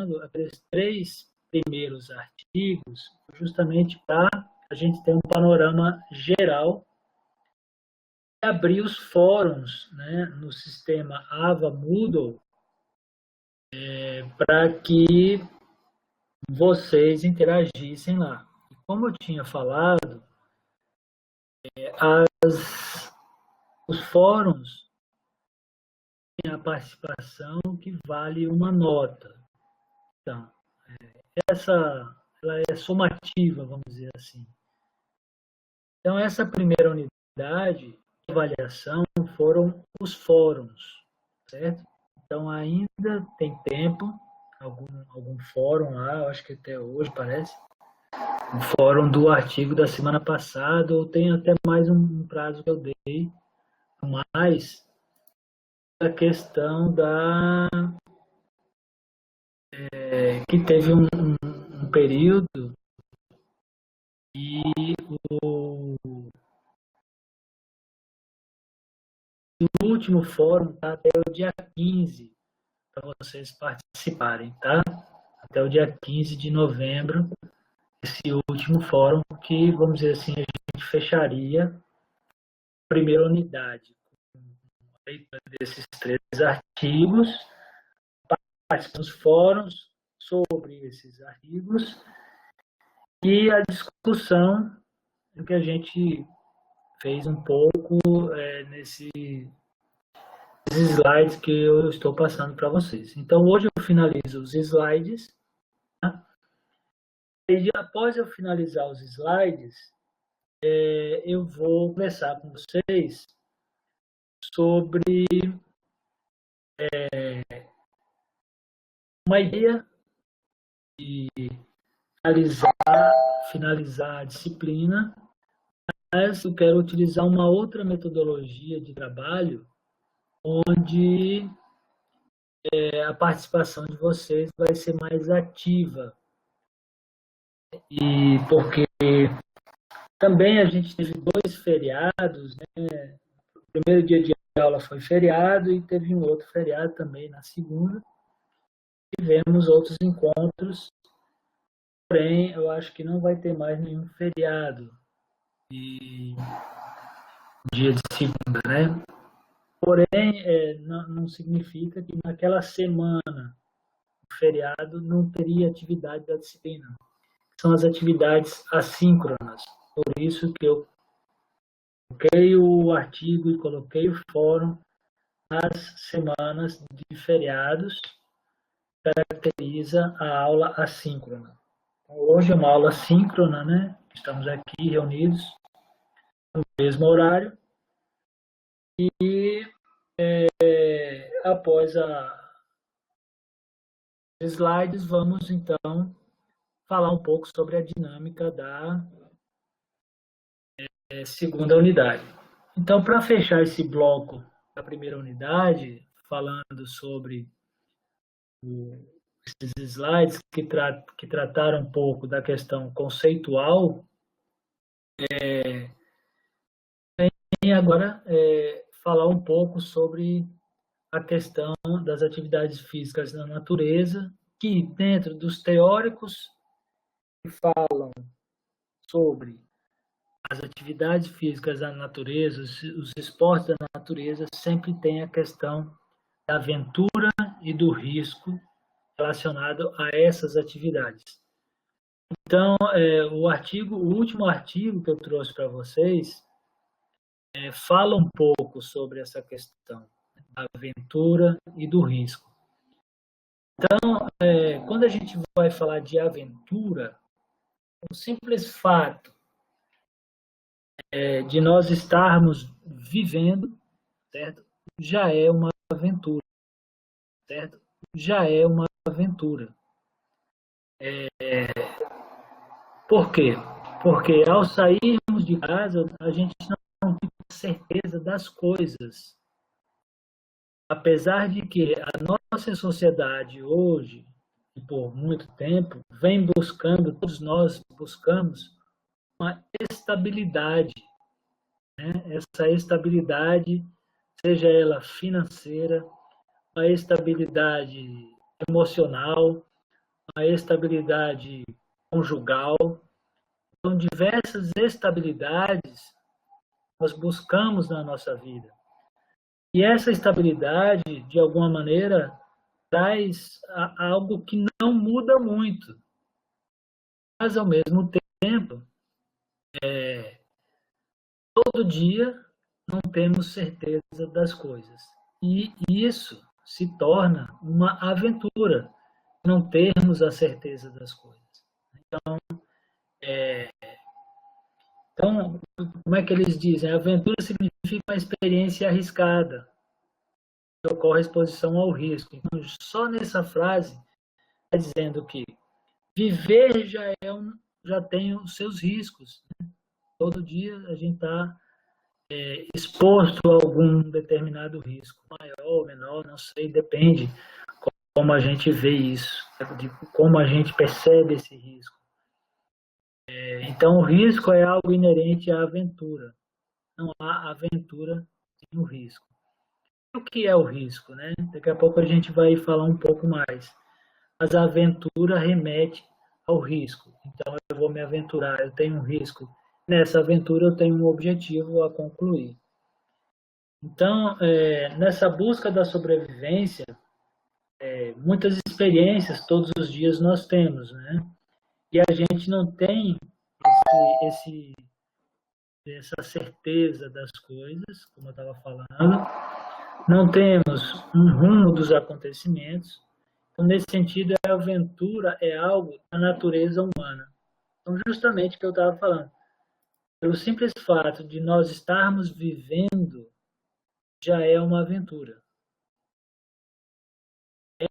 colocando aqueles 3 primeiros artigos justamente para a gente ter um panorama geral e abrir os fóruns, né, no sistema Ava Moodle para que vocês interagissem lá. Como eu tinha falado, os fóruns têm a participação que vale uma nota. Então, ela é somativa, vamos dizer assim. Então, essa primeira unidade de avaliação foram os fóruns, certo? Então, ainda tem tempo, algum fórum lá, eu acho que até hoje parece, o fórum do artigo da semana passada, ou tem até mais um prazo que eu dei, mais a questão que teve um período e o último fórum está até o dia 15 para vocês participarem, tá? Até o dia 15 de novembro, esse último fórum que, vamos dizer assim, a gente fecharia a primeira unidade com a leitura desses 3 artigos, participar dos fóruns sobre esses artigos e a discussão que a gente fez um pouco nesses slides que eu estou passando para vocês. Então, hoje eu finalizo os slides. Tá? E após eu finalizar os slides, eu vou conversar com vocês sobre uma ideia de finalizar a disciplina, mas eu quero utilizar uma outra metodologia de trabalho onde a participação de vocês vai ser mais ativa. E porque também a gente teve 2 feriados, né? O primeiro dia de aula foi feriado e teve um outro feriado também na segunda. Tivemos outros encontros, porém eu acho que não vai ter mais nenhum feriado e dia de segunda, né? Porém, não significa que naquela semana o feriado não teria atividade da disciplina. São as atividades assíncronas. Por isso que eu coloquei o artigo e coloquei o fórum nas semanas de feriados, caracteriza a aula assíncrona. Hoje é uma aula síncrona, né? Estamos aqui reunidos no mesmo horário e após os slides vamos então falar um pouco sobre a dinâmica da segunda unidade. Então, para fechar esse bloco da primeira unidade, falando sobre esses slides que trataram um pouco da questão conceitual, e agora falar um pouco sobre a questão das atividades físicas na natureza, que dentro dos teóricos que falam sobre as atividades físicas da natureza, os esportes da natureza, sempre tem a questão da aventura e do risco relacionado a essas atividades. Então, o último artigo que eu trouxe para vocês fala um pouco sobre essa questão da aventura e do risco. Então, quando a gente vai falar de aventura, o simples fato de nós estarmos vivendo, certo? Já é uma aventura, certo? Já é uma aventura. Por quê? Porque ao sairmos de casa, a gente não tem certeza das coisas. Apesar de que a nossa sociedade hoje, e por muito tempo, vem buscando, todos nós buscamos, uma estabilidade. Né? Essa estabilidade, seja ela financeira, a estabilidade emocional, a estabilidade conjugal. Então, diversas estabilidades nós buscamos na nossa vida. E essa estabilidade, de alguma maneira, traz algo que não muda muito. Mas, ao mesmo tempo, todo dia não temos certeza das coisas. E isso se torna uma aventura, não termos a certeza das coisas. Então, como é que eles dizem? Aventura significa uma experiência arriscada, que ocorre exposição ao risco. Então, só nessa frase, está dizendo que viver já tem os seus riscos. Né? Todo dia a gente está exposto a algum determinado risco, maior ou menor, não sei, depende como a gente vê isso, de como a gente percebe esse risco. Então, o risco é algo inerente à aventura. Não há aventura sem o risco. E o que é o risco, né? Daqui a pouco a gente vai falar um pouco mais. Mas a aventura remete ao risco. Então, eu vou me aventurar, eu tenho um risco. Nessa aventura, eu tenho um objetivo a concluir. Então, nessa busca da sobrevivência, muitas experiências todos os dias nós temos, né? E a gente não tem essa certeza das coisas, como eu estava falando, não temos um rumo dos acontecimentos. Então, nesse sentido, a aventura é algo da natureza humana. Então, justamente o que eu estava falando, pelo simples fato de nós estarmos vivendo, já é uma aventura.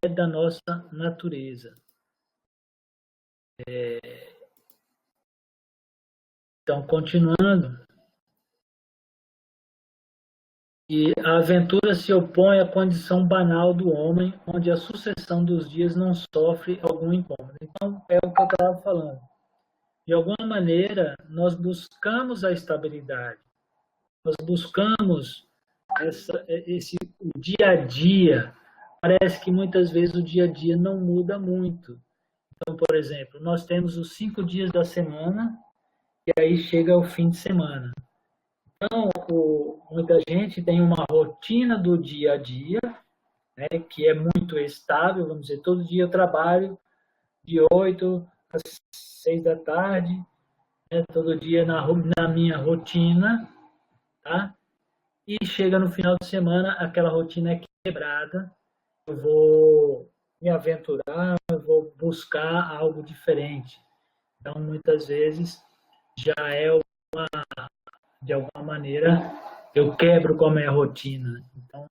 É da nossa natureza. Então, continuando, e a aventura se opõe à condição banal do homem, onde a sucessão dos dias não sofre algum incômodo. Então, é o que eu estava falando. De alguma maneira, nós buscamos a estabilidade, nós buscamos o dia a dia. Parece que muitas vezes o dia a dia não muda muito. Então, por exemplo, nós temos os 5 dias da semana e aí chega o fim de semana. Então, muita gente tem uma rotina do dia a dia, né, que é muito estável, vamos dizer, todo dia eu trabalho de 8 às 6 da tarde, né, todo dia na minha rotina, tá? E chega no final de semana, aquela rotina é quebrada, eu vou me aventurar, eu vou buscar algo diferente. Então, muitas vezes, já é de alguma maneira, eu quebro com a minha rotina. Então,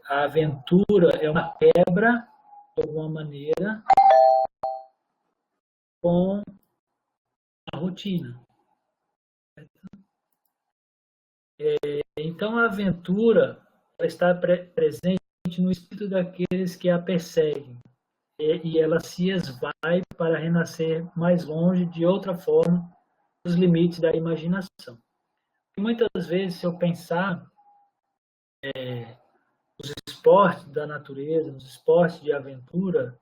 a aventura é uma quebra, de alguma maneira, com a rotina. Então, a aventura ela está presente no espírito daqueles que a perseguem. E ela se esvai para renascer mais longe, de outra forma, dos limites da imaginação. E muitas vezes, se eu pensar nos esportes da natureza, nos esportes de aventura,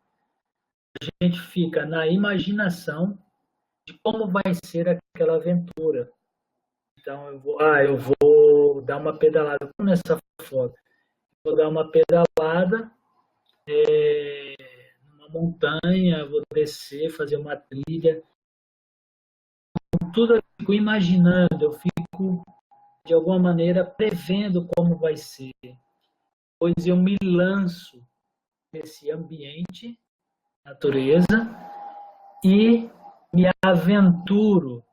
a gente fica na imaginação de como vai ser aquela aventura. Então, eu vou dar uma pedalada, como nessa foto, vou dar uma pedalada numa montanha, vou descer, fazer uma trilha. Tudo eu fico imaginando, eu fico, de alguma maneira, prevendo como vai ser. Pois eu me lanço nesse ambiente, natureza, e me aventuro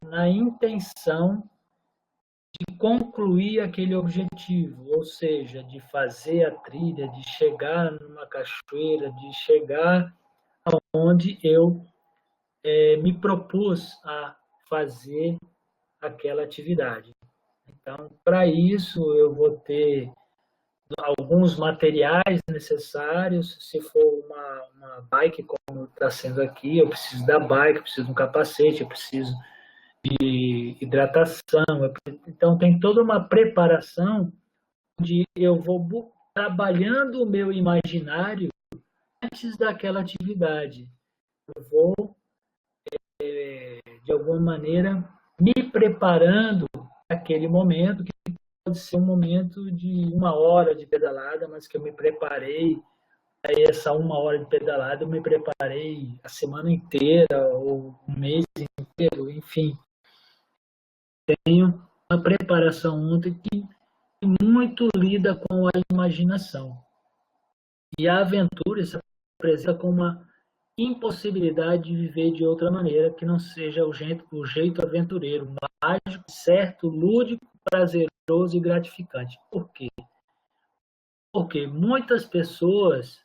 na intenção de concluir aquele objetivo, ou seja, de fazer a trilha, de chegar numa cachoeira, de chegar aonde eu me propus a fazer aquela atividade. Então, para isso, eu vou ter alguns materiais necessários. Se for uma bike, como está sendo aqui, eu preciso da bike, eu preciso de um capacete, eu preciso de hidratação. Então, tem toda uma preparação onde eu vou trabalhando o meu imaginário antes daquela atividade. Eu vou, de alguma maneira, me preparando para aquele momento, que pode ser um momento de 1 hora de pedalada, mas que eu me preparei. Aí essa 1 hora de pedalada eu me preparei a semana inteira, ou um mês inteiro, enfim. Tenho uma preparação ontem que muito lida com a imaginação. E a aventura se apresenta como uma impossibilidade de viver de outra maneira que não seja o jeito aventureiro, mágico, certo, lúdico, prazeroso e gratificante. Por quê? Porque muitas pessoas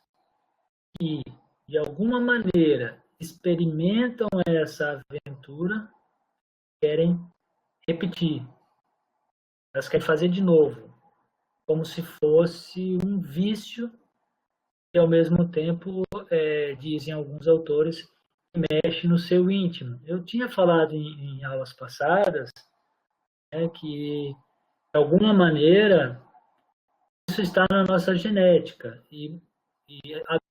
que, de alguma maneira, experimentam essa aventura, querem repetir. Elas querem fazer de novo, como se fosse um vício e, ao mesmo tempo, dizem alguns autores, mexe no seu íntimo. Eu tinha falado em aulas passadas, né, que, de alguma maneira, isso está na nossa genética e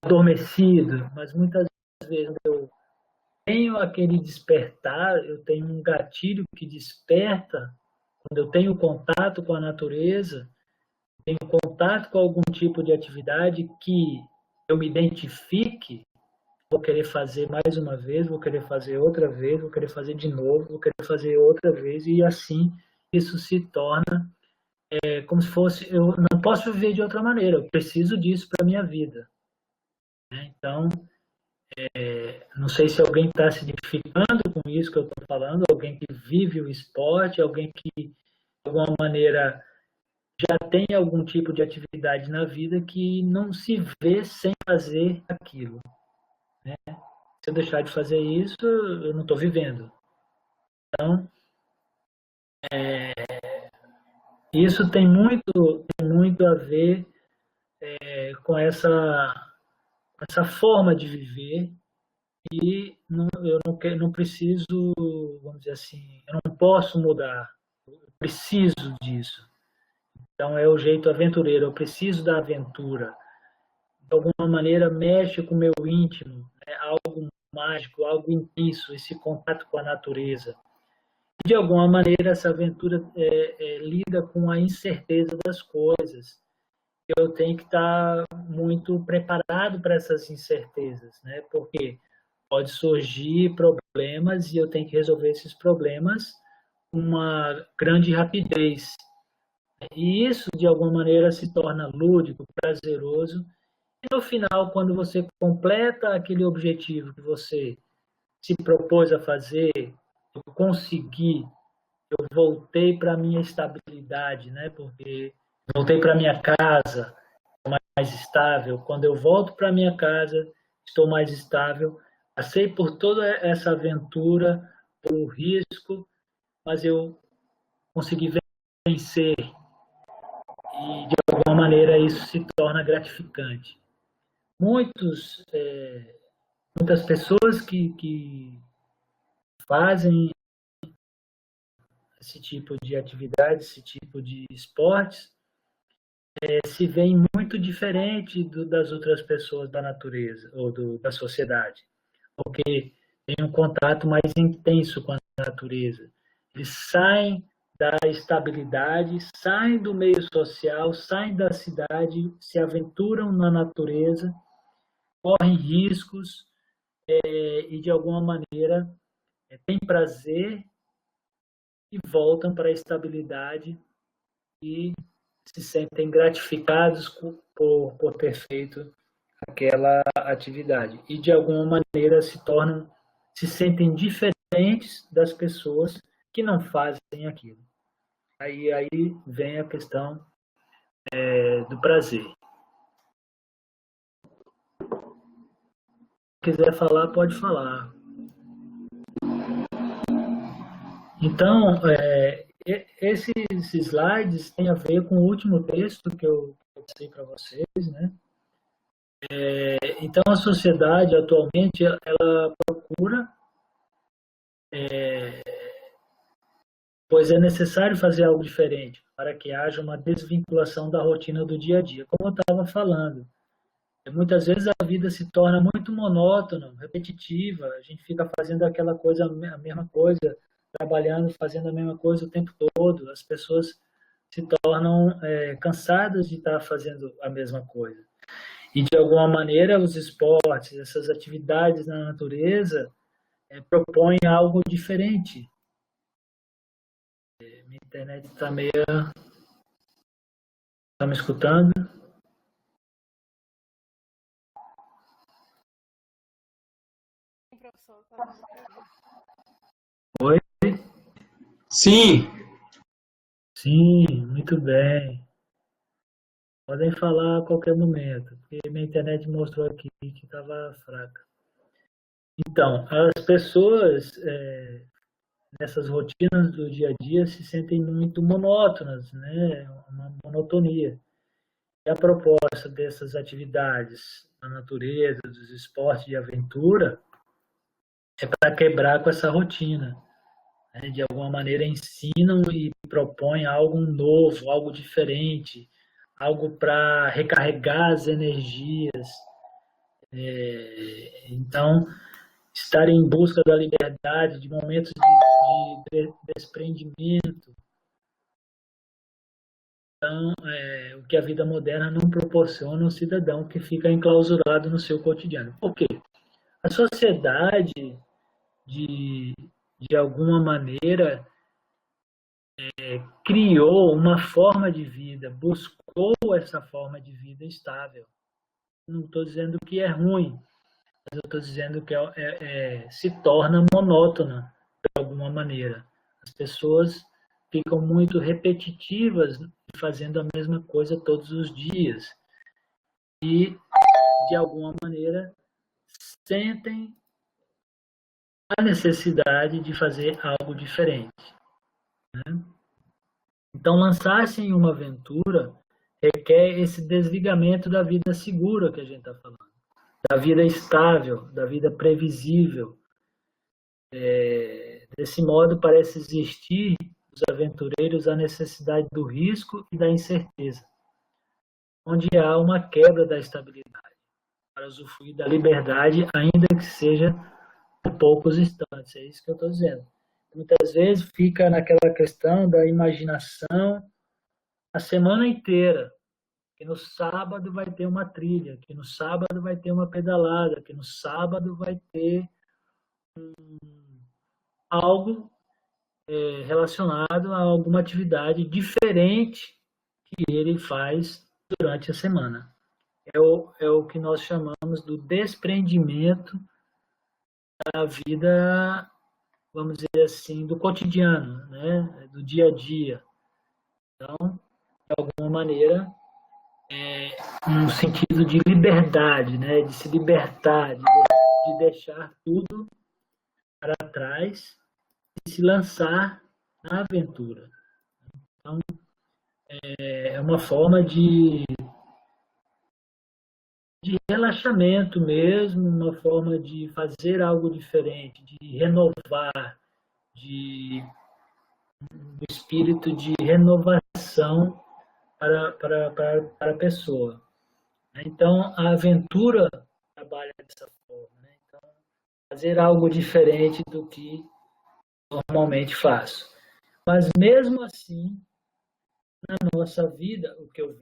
adormecido, mas muitas vezes eu tenho aquele despertar, eu tenho um gatilho que desperta quando eu tenho contato com a natureza, tenho contato com algum tipo de atividade que eu me identifique, vou querer fazer mais uma vez, vou querer fazer outra vez, vou querer fazer de novo, vou querer fazer outra vez, e assim isso se torna como se fosse, eu não posso viver de outra maneira, eu preciso disso para a minha vida. Então, não sei se alguém está se identificando com isso que eu estou falando, alguém que vive o esporte, alguém que, de alguma maneira, já tem algum tipo de atividade na vida que não se vê sem fazer aquilo. Né? Se eu deixar de fazer isso, eu não estou vivendo. Então, isso tem muito a ver com essa forma de viver e eu não preciso, vamos dizer assim, eu não posso mudar, eu preciso disso. Então é o jeito aventureiro, eu preciso da aventura. De alguma maneira mexe com o meu íntimo, é algo mágico, algo intenso, esse contato com a natureza. De alguma maneira essa aventura lida com a incerteza das coisas. Eu tenho que estar muito preparado para essas incertezas, né? Porque pode surgir problemas e eu tenho que resolver esses problemas com uma grande rapidez. E isso, de alguma maneira, se torna lúdico, prazeroso. E no final, quando você completa aquele objetivo que você se propôs a fazer, eu consegui, eu voltei para a minha estabilidade, né? Porque voltei para a minha casa, mais estável. Quando eu volto para a minha casa, estou mais estável. Passei por toda essa aventura, por um risco, mas eu consegui vencer e, de alguma maneira, isso se torna gratificante. Muitas pessoas que fazem esse tipo de atividade, esse tipo de esportes, se veem muito diferente das outras pessoas da natureza ou da sociedade, porque tem um contato mais intenso com a natureza. Eles saem da estabilidade, saem do meio social, saem da cidade, se aventuram na natureza, correm riscos e, de alguma maneira, têm prazer e voltam para a estabilidade e se sentem gratificados por ter feito aquela atividade. E, de alguma maneira, se sentem diferentes das pessoas que não fazem aquilo. Aí vem a questão do prazer. Se quiser falar, pode falar. Então, esses slides têm a ver com o último texto que eu passei para vocês, né? Então, a sociedade, atualmente, ela procura, pois é necessário fazer algo diferente para que haja uma desvinculação da rotina do dia a dia, como eu estava falando. Muitas vezes a vida se torna muito monótona, repetitiva, a gente fica fazendo aquela coisa, a mesma coisa, trabalhando, fazendo a mesma coisa o tempo todo. As pessoas se tornam cansadas de estar fazendo a mesma coisa. E, de alguma maneira, os esportes, essas atividades na natureza, propõem algo diferente. Minha internet está meio... Está me escutando? Oi? Sim, Sim, muito bem. Podem falar a qualquer momento, porque minha internet mostrou aqui que estava fraca. Então, as pessoas nessas rotinas do dia a dia se sentem muito monótonas, né? Uma monotonia. E a proposta dessas atividades na natureza, dos esportes de aventura, é para quebrar com essa rotina. Né? De alguma maneira ensinam e propõem algo novo, algo diferente, algo para recarregar as energias. Então, estar em busca da liberdade, de momentos de desprendimento. Então, o que a vida moderna não proporciona ao cidadão que fica enclausurado no seu cotidiano. Por quê? A sociedade, de, de alguma maneira, criou uma forma de vida, buscou essa forma de vida estável. Não estou dizendo que é ruim, mas eu estou dizendo que se torna monótona de alguma maneira. As pessoas ficam muito repetitivas, fazendo a mesma coisa todos os dias. E, de alguma maneira, sentem a necessidade de fazer algo diferente. Né? Então, lançar-se em uma aventura requer esse desligamento da vida segura que a gente está falando, da vida estável, da vida previsível. Desse modo, parece existir os aventureiros a necessidade do risco e da incerteza, onde há uma quebra da estabilidade, para usufruir da liberdade, ainda que seja por poucos instantes. É isso que eu estou dizendo. Muitas vezes fica naquela questão da imaginação a semana inteira, que no sábado vai ter uma trilha, que no sábado vai ter uma pedalada, que no sábado vai ter algo relacionado a alguma atividade diferente que ele faz durante a semana. É o que nós chamamos do desprendimento da vida, vamos dizer assim, do cotidiano, né? Do dia a dia. Então, de alguma maneira, um sentido de liberdade, né? De se libertar, de deixar tudo para trás e se lançar na aventura. Então, é uma forma de relaxamento mesmo, uma forma de fazer algo diferente, de renovar, de um espírito de renovação para a pessoa. Então, a aventura trabalha dessa forma. Né? Então, fazer algo diferente do que normalmente faço. Mas, mesmo assim, na nossa vida, o que eu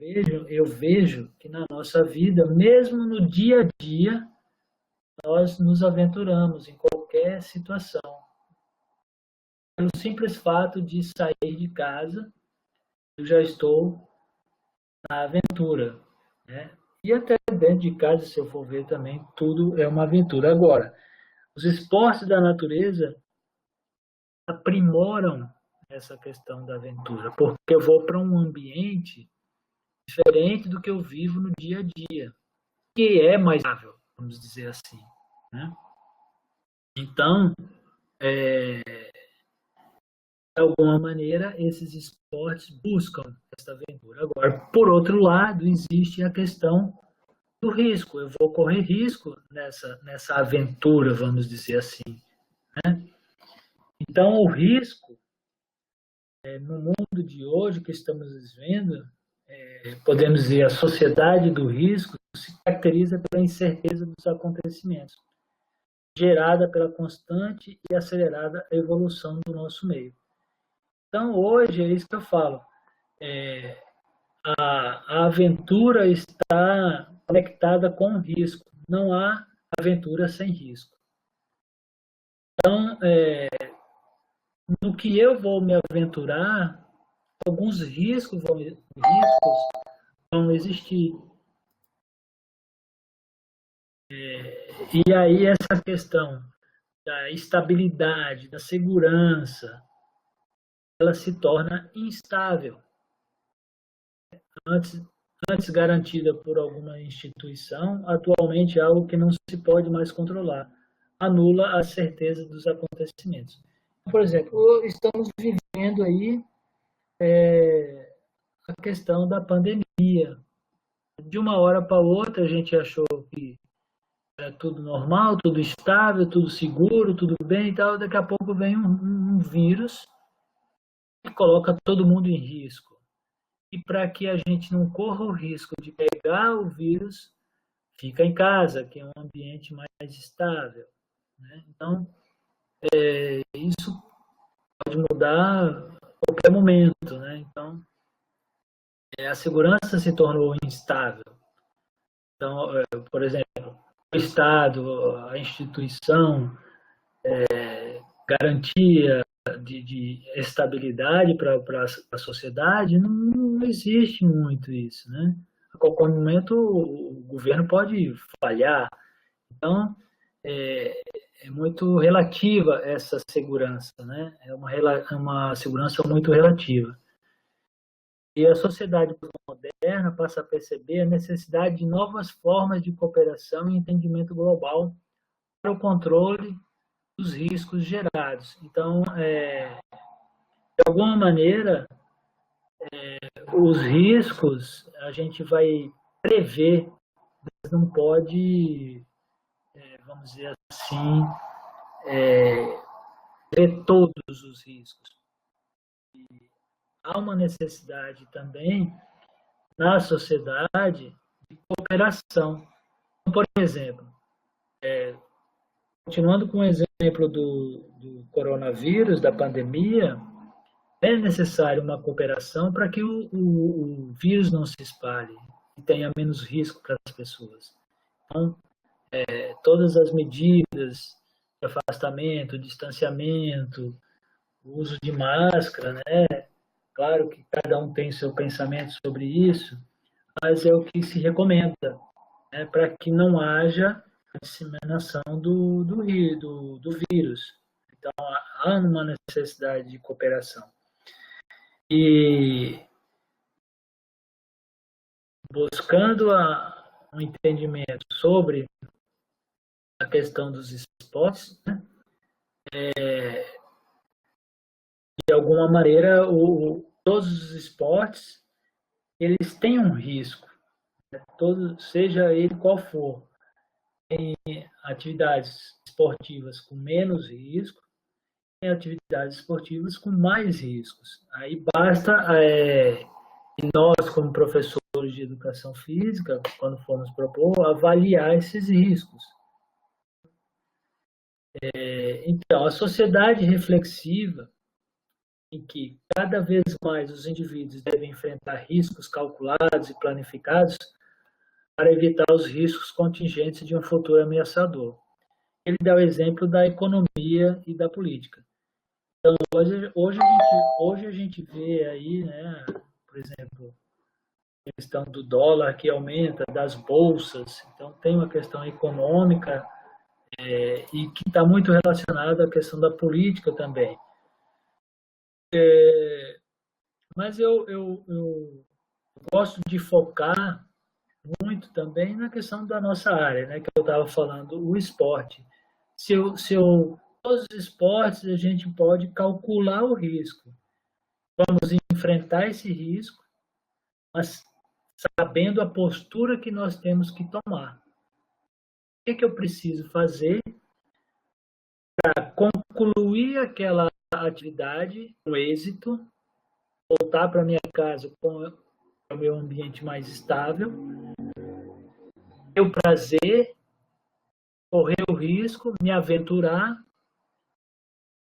vejo que na nossa vida, mesmo no dia a dia, nós nos aventuramos em qualquer situação. Pelo simples fato de sair de casa, eu já estou na aventura. Né? E até dentro de casa, se eu for ver também, tudo é uma aventura. Agora, os esportes da natureza aprimoram essa questão da aventura, porque eu vou para um ambiente diferente do que eu vivo no dia a dia, que é mais estável, vamos dizer assim. Né? Então, de alguma maneira, esses esportes buscam essa aventura. Agora, por outro lado, existe a questão do risco. Eu vou correr risco nessa aventura, vamos dizer assim. Né? Então, o risco, no mundo de hoje que estamos vivendo, podemos dizer, a sociedade do risco se caracteriza pela incerteza dos acontecimentos, gerada pela constante e acelerada evolução do nosso meio. Então, hoje, é isso que eu falo, a aventura está conectada com o risco, não há aventura sem risco. Então, no que eu vou me aventurar, alguns riscos vão existir. E aí essa questão da estabilidade, da segurança, ela se torna instável. Antes garantida por alguma instituição, atualmente é algo que não se pode mais controlar. Anula a certeza dos acontecimentos. Por exemplo, estamos vivendo aí a questão da pandemia. De uma hora para outra, a gente achou que era tudo normal, tudo estável, tudo seguro, tudo bem e tal. Daqui a pouco vem um vírus que coloca todo mundo em risco. E para que a gente não corra o risco de pegar o vírus, fica em casa, que é um ambiente mais estável. Né? Então, isso pode mudar a qualquer momento. Né? Então, a segurança se tornou instável. Então, por exemplo, o Estado, a instituição, garantia de estabilidade para a sociedade, não existe muito isso, né? A qualquer momento o governo pode falhar. Então, é muito relativa essa segurança, né? É uma segurança muito relativa. E a sociedade moderna passa a perceber a necessidade de novas formas de cooperação e entendimento global para o controle dos riscos gerados. Então, de alguma maneira, os riscos a gente vai prever, mas não pode, vamos dizer assim, ver todos os riscos. E há uma necessidade também na sociedade de cooperação. Por exemplo, continuando com o exemplo do coronavírus, da pandemia, é necessário uma cooperação para que o vírus não se espalhe e tenha menos risco para as pessoas. Então, todas as medidas de afastamento, distanciamento, o uso de máscara, né? Claro que cada um tem seu pensamento sobre isso, mas é o que se recomenda, né? Para que não haja a disseminação do vírus. Então, há uma necessidade de cooperação. E buscando um entendimento sobre a questão dos esportes, né? De alguma maneira, todos os esportes eles têm um risco, né? Seja ele qual for. Tem atividades esportivas com menos risco, tem atividades esportivas com mais riscos. Aí basta, e nós, como professores de educação física, quando formos propor, avaliar esses riscos. Então, a sociedade reflexiva, em que cada vez mais os indivíduos devem enfrentar riscos calculados e planificados para evitar os riscos contingentes de um futuro ameaçador. Ele dá o exemplo da economia e da política. Então, hoje a gente vê aí, né, por exemplo, a questão do dólar que aumenta, das bolsas. Então, tem uma questão econômica e que está muito relacionada à questão da política também. Mas eu gosto de focar muito também na questão da nossa área, né, que eu estava falando, o esporte. Todos os esportes a gente pode calcular o risco. Vamos enfrentar esse risco, mas sabendo a postura que nós temos que tomar. O que eu preciso fazer para concluir aquela atividade com êxito, voltar para minha casa com é o meu ambiente mais estável, ter o prazer, correr o risco, me aventurar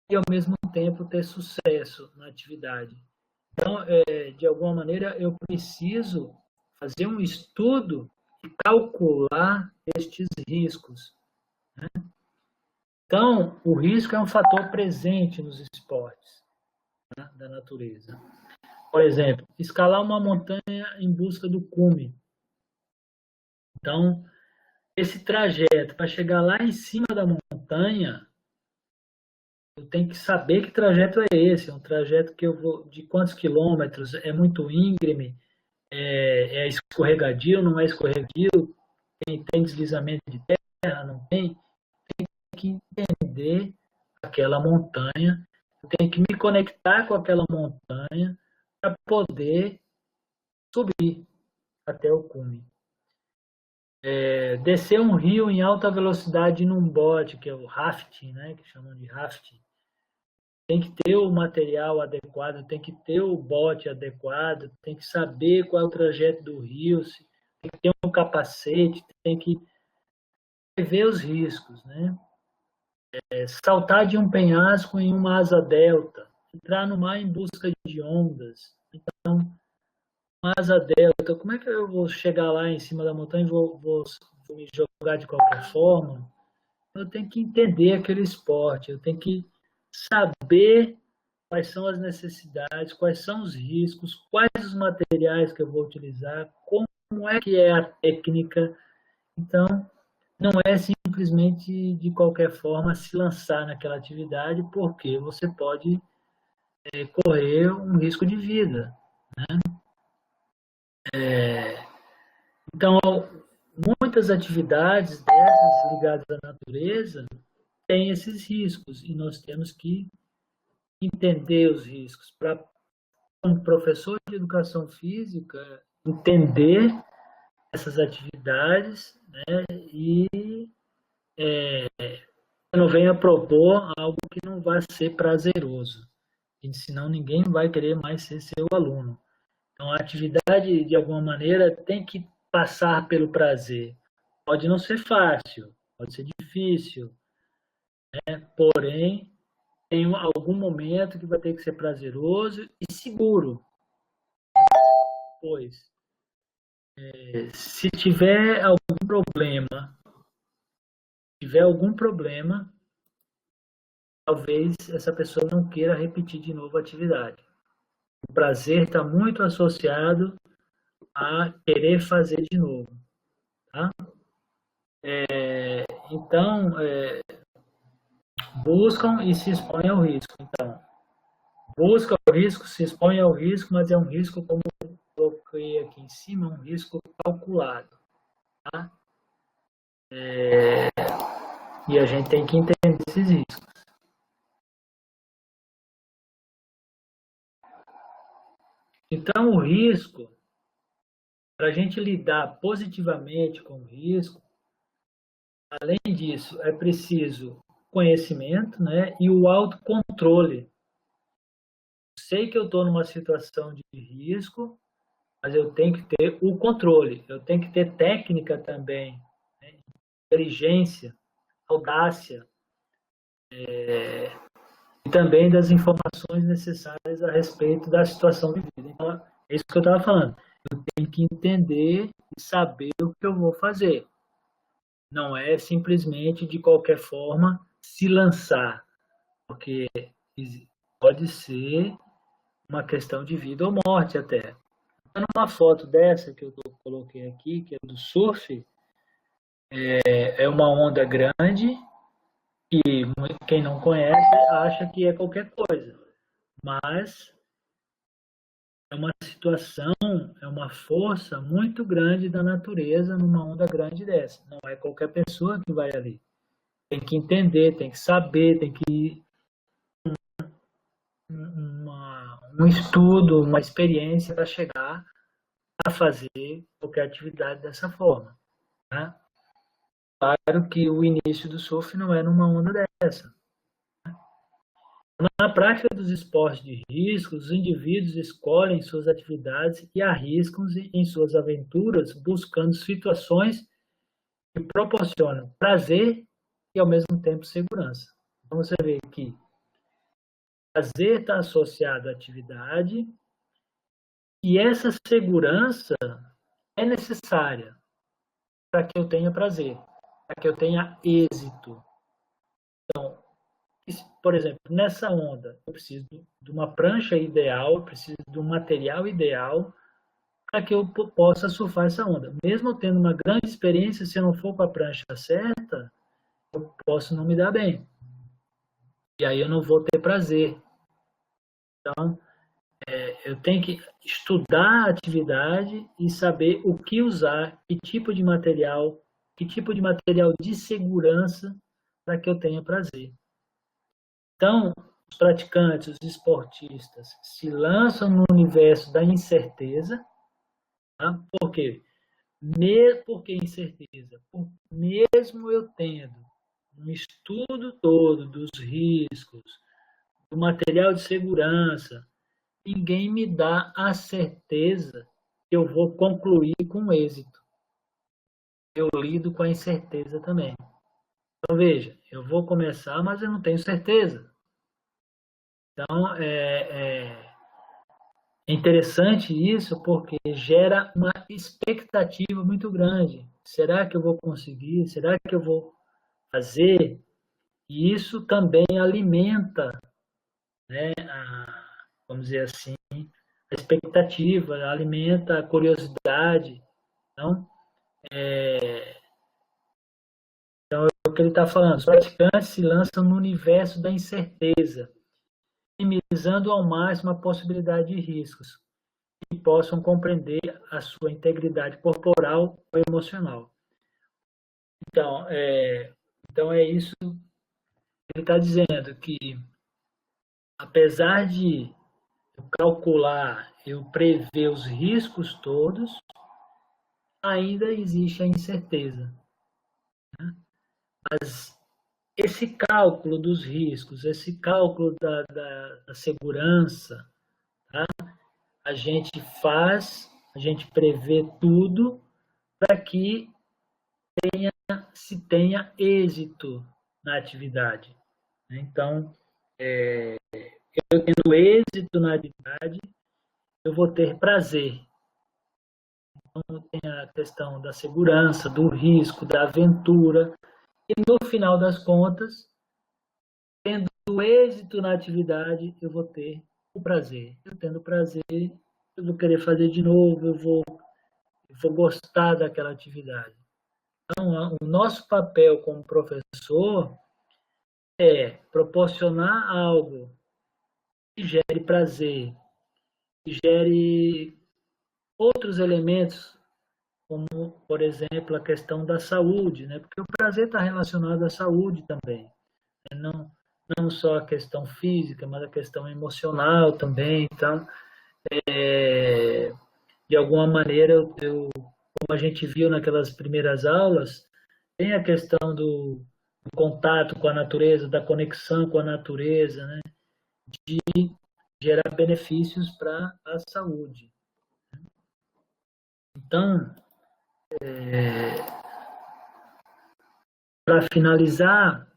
e, ao mesmo tempo, ter sucesso na atividade. Então, de alguma maneira, eu preciso fazer um estudo e calcular estes riscos. Né? Então, o risco é um fator presente nos esportes, né, da natureza. Por exemplo, escalar uma montanha em busca do cume. Então, esse trajeto para chegar lá em cima da montanha, eu tenho que saber que trajeto é esse. É um trajeto que eu vou de quantos quilômetros, é muito íngreme, é escorregadio, não é escorregadio, tem deslizamento de terra, não tem. Tem que entender aquela montanha, eu tenho que me conectar com aquela montanha para poder subir até o cume. Descer um rio em alta velocidade num bote, que é o rafting, né, que chamam de rafting. Tem que ter o material adequado, tem que ter o bote adequado, tem que saber qual é o trajeto do rio, tem que ter um capacete, tem que ver os riscos, né? Saltar de um penhasco em uma asa delta, entrar no mar em busca de ondas. Então, uma asa delta, como é que eu vou chegar lá em cima da montanha e vou me jogar de qualquer forma? Eu tenho que entender aquele esporte, eu tenho que saber quais são as necessidades, quais são os riscos, quais os materiais que eu vou utilizar, como é que é a técnica. Então, não é simplesmente de qualquer forma se lançar naquela atividade, porque você pode correr um risco de vida. Né? Então, muitas atividades dessas ligadas à natureza têm esses riscos e nós temos que entender os riscos para, como professor de educação física, entender essas atividades, né, e não venha propor algo que não vai ser prazeroso, senão ninguém vai querer mais ser seu aluno. Então, a atividade, de alguma maneira, tem que passar pelo prazer. Pode não ser fácil, pode ser difícil, né? Porém, tem algum momento que vai ter que ser prazeroso e seguro. Pois, se tiver algum problema, talvez essa pessoa não queira repetir de novo a atividade. O prazer está muito associado a querer fazer de novo. Tá? Então, buscam e se expõem ao risco. Então, busca o risco, se expõe ao risco, mas é um risco, como eu coloquei aqui em cima, um risco calculado. Tá? E a gente tem que entender esses riscos. Então, o risco, para a gente lidar positivamente com o risco, além disso, é preciso conhecimento, né, e o autocontrole. Sei que eu estou numa situação de risco, mas eu tenho que ter o controle, eu tenho que ter técnica também, né, inteligência, audácia, e também das informações necessárias a respeito da situação vivida. Então, é isso que eu estava falando. Eu tenho que entender e saber o que eu vou fazer. Não é simplesmente, de qualquer forma, se lançar, porque pode ser uma questão de vida ou morte até. Uma foto dessa que eu coloquei aqui, que é do surf, é uma onda grande e quem não conhece acha que é qualquer coisa, mas é uma situação, é uma força muito grande da natureza numa onda grande dessa. Não é qualquer pessoa que vai ali. Tem que entender, tem que saber, tem que um estudo, uma experiência para chegar a fazer qualquer atividade dessa forma. Né? Claro que o início do surf não é numa onda dessa. Na prática dos esportes de risco, os indivíduos escolhem suas atividades e arriscam-se em suas aventuras, buscando situações que proporcionam prazer e, ao mesmo tempo, segurança. Então, você vê que prazer está associado à atividade e essa segurança é necessária para que eu tenha prazer, para que eu tenha êxito. Então, por exemplo, nessa onda, eu preciso de uma prancha ideal, eu preciso de um material ideal para que eu possa surfar essa onda. Mesmo tendo uma grande experiência, se eu não for com a prancha certa, eu posso não me dar bem. E aí eu não vou ter prazer. Então, eu tenho que estudar a atividade e saber o que usar, que tipo de material de segurança para que eu tenha prazer. Então, os praticantes, os esportistas, se lançam no universo da incerteza. Tá? Por quê? Por que incerteza? Mesmo eu tendo um estudo todo dos riscos, do material de segurança, ninguém me dá a certeza que eu vou concluir com êxito. Eu lido com a incerteza também. Então, veja, eu vou começar, mas eu não tenho certeza. Então, é interessante isso porque gera uma expectativa muito grande. Será que eu vou conseguir? Será que eu vou fazer? E isso também alimenta, né, vamos dizer assim, a expectativa, alimenta a curiosidade. Então, então é o que ele está falando. Os praticantes se lançam no universo da incerteza, minimizando ao máximo a possibilidade de riscos que possam compreender a sua integridade corporal ou emocional. Então é isso que ele está dizendo, que apesar de eu calcular, eu prever os riscos todos, ainda existe a incerteza. Né? Mas esse cálculo dos riscos, esse cálculo da segurança, tá? A gente prevê tudo para que se tenha êxito na atividade. Então, eu tendo êxito na atividade, eu vou ter prazer. Então, tem a questão da segurança, do risco, da aventura. E, no final das contas, tendo êxito na atividade, eu vou ter o prazer. Eu tendo prazer, eu vou querer fazer de novo, eu vou gostar daquela atividade. Então, o nosso papel como professor é proporcionar algo que gere prazer, que gere outros elementos, como, por exemplo, a questão da saúde, né? Porque o prazer está relacionado à saúde também. Né? Não só a questão física, mas a questão emocional também. Então, de alguma maneira, como a gente viu naquelas primeiras aulas, tem a questão do contato com a natureza, da conexão com a natureza, né? De gerar benefícios para a saúde. Então, para finalizar,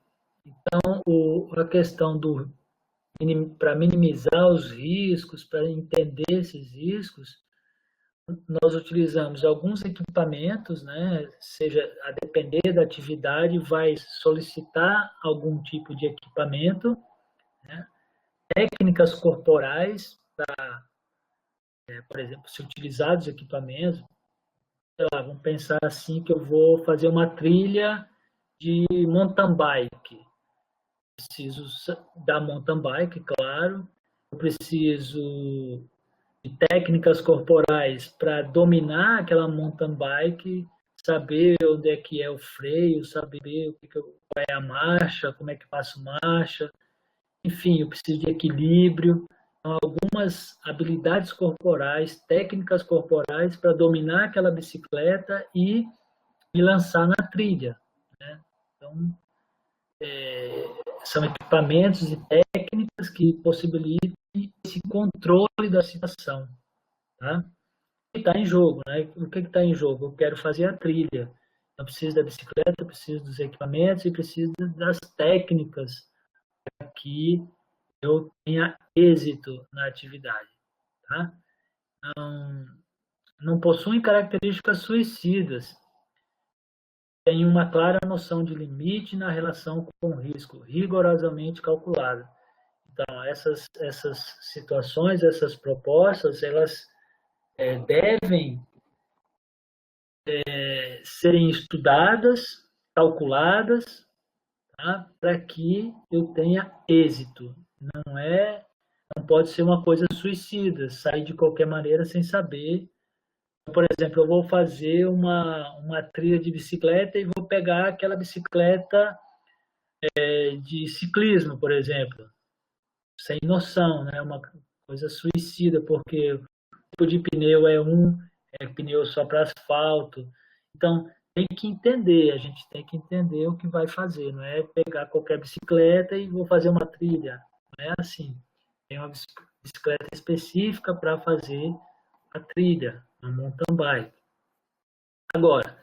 então, a questão para minimizar os riscos, para entender esses riscos, nós utilizamos alguns equipamentos, né? Seja a depender da atividade, vai solicitar algum tipo de equipamento, né? Técnicas corporais para, por exemplo, se utilizar os equipamentos, sei lá, vamos pensar assim que eu vou fazer uma trilha de mountain bike. Preciso da mountain bike, claro. Eu preciso de técnicas corporais para dominar aquela mountain bike, saber onde é que é o freio, saber qual é a marcha, como é que passo marcha. Enfim, eu preciso de equilíbrio. Então, algumas habilidades corporais, técnicas corporais para dominar aquela bicicleta e me lançar na trilha. Né? Então, são equipamentos e técnicas que possibilitem esse controle da situação, tá? O que está em jogo, né? O que está em jogo? Eu quero fazer a trilha. Eu preciso da bicicleta, preciso dos equipamentos e preciso das técnicas para que eu tenha êxito na atividade, tá? Não possuem características suicidas. Tem uma clara noção de limite na relação com o risco, rigorosamente calculada. Então, essas situações, essas propostas, elas devem serem estudadas, calculadas, tá? Para que eu tenha êxito. Não pode ser uma coisa suicida, sair de qualquer maneira sem saber. Por exemplo, eu vou fazer uma trilha de bicicleta e vou pegar aquela bicicleta de ciclismo, por exemplo, sem noção, né? Uma coisa suicida, porque o tipo de pneu é pneu só para asfalto. Então, tem que entender, a gente tem que entender o que vai fazer, não é pegar qualquer bicicleta e vou fazer uma trilha. Não é assim. Tem uma bicicleta específica para fazer a trilha, uma mountain bike. Agora,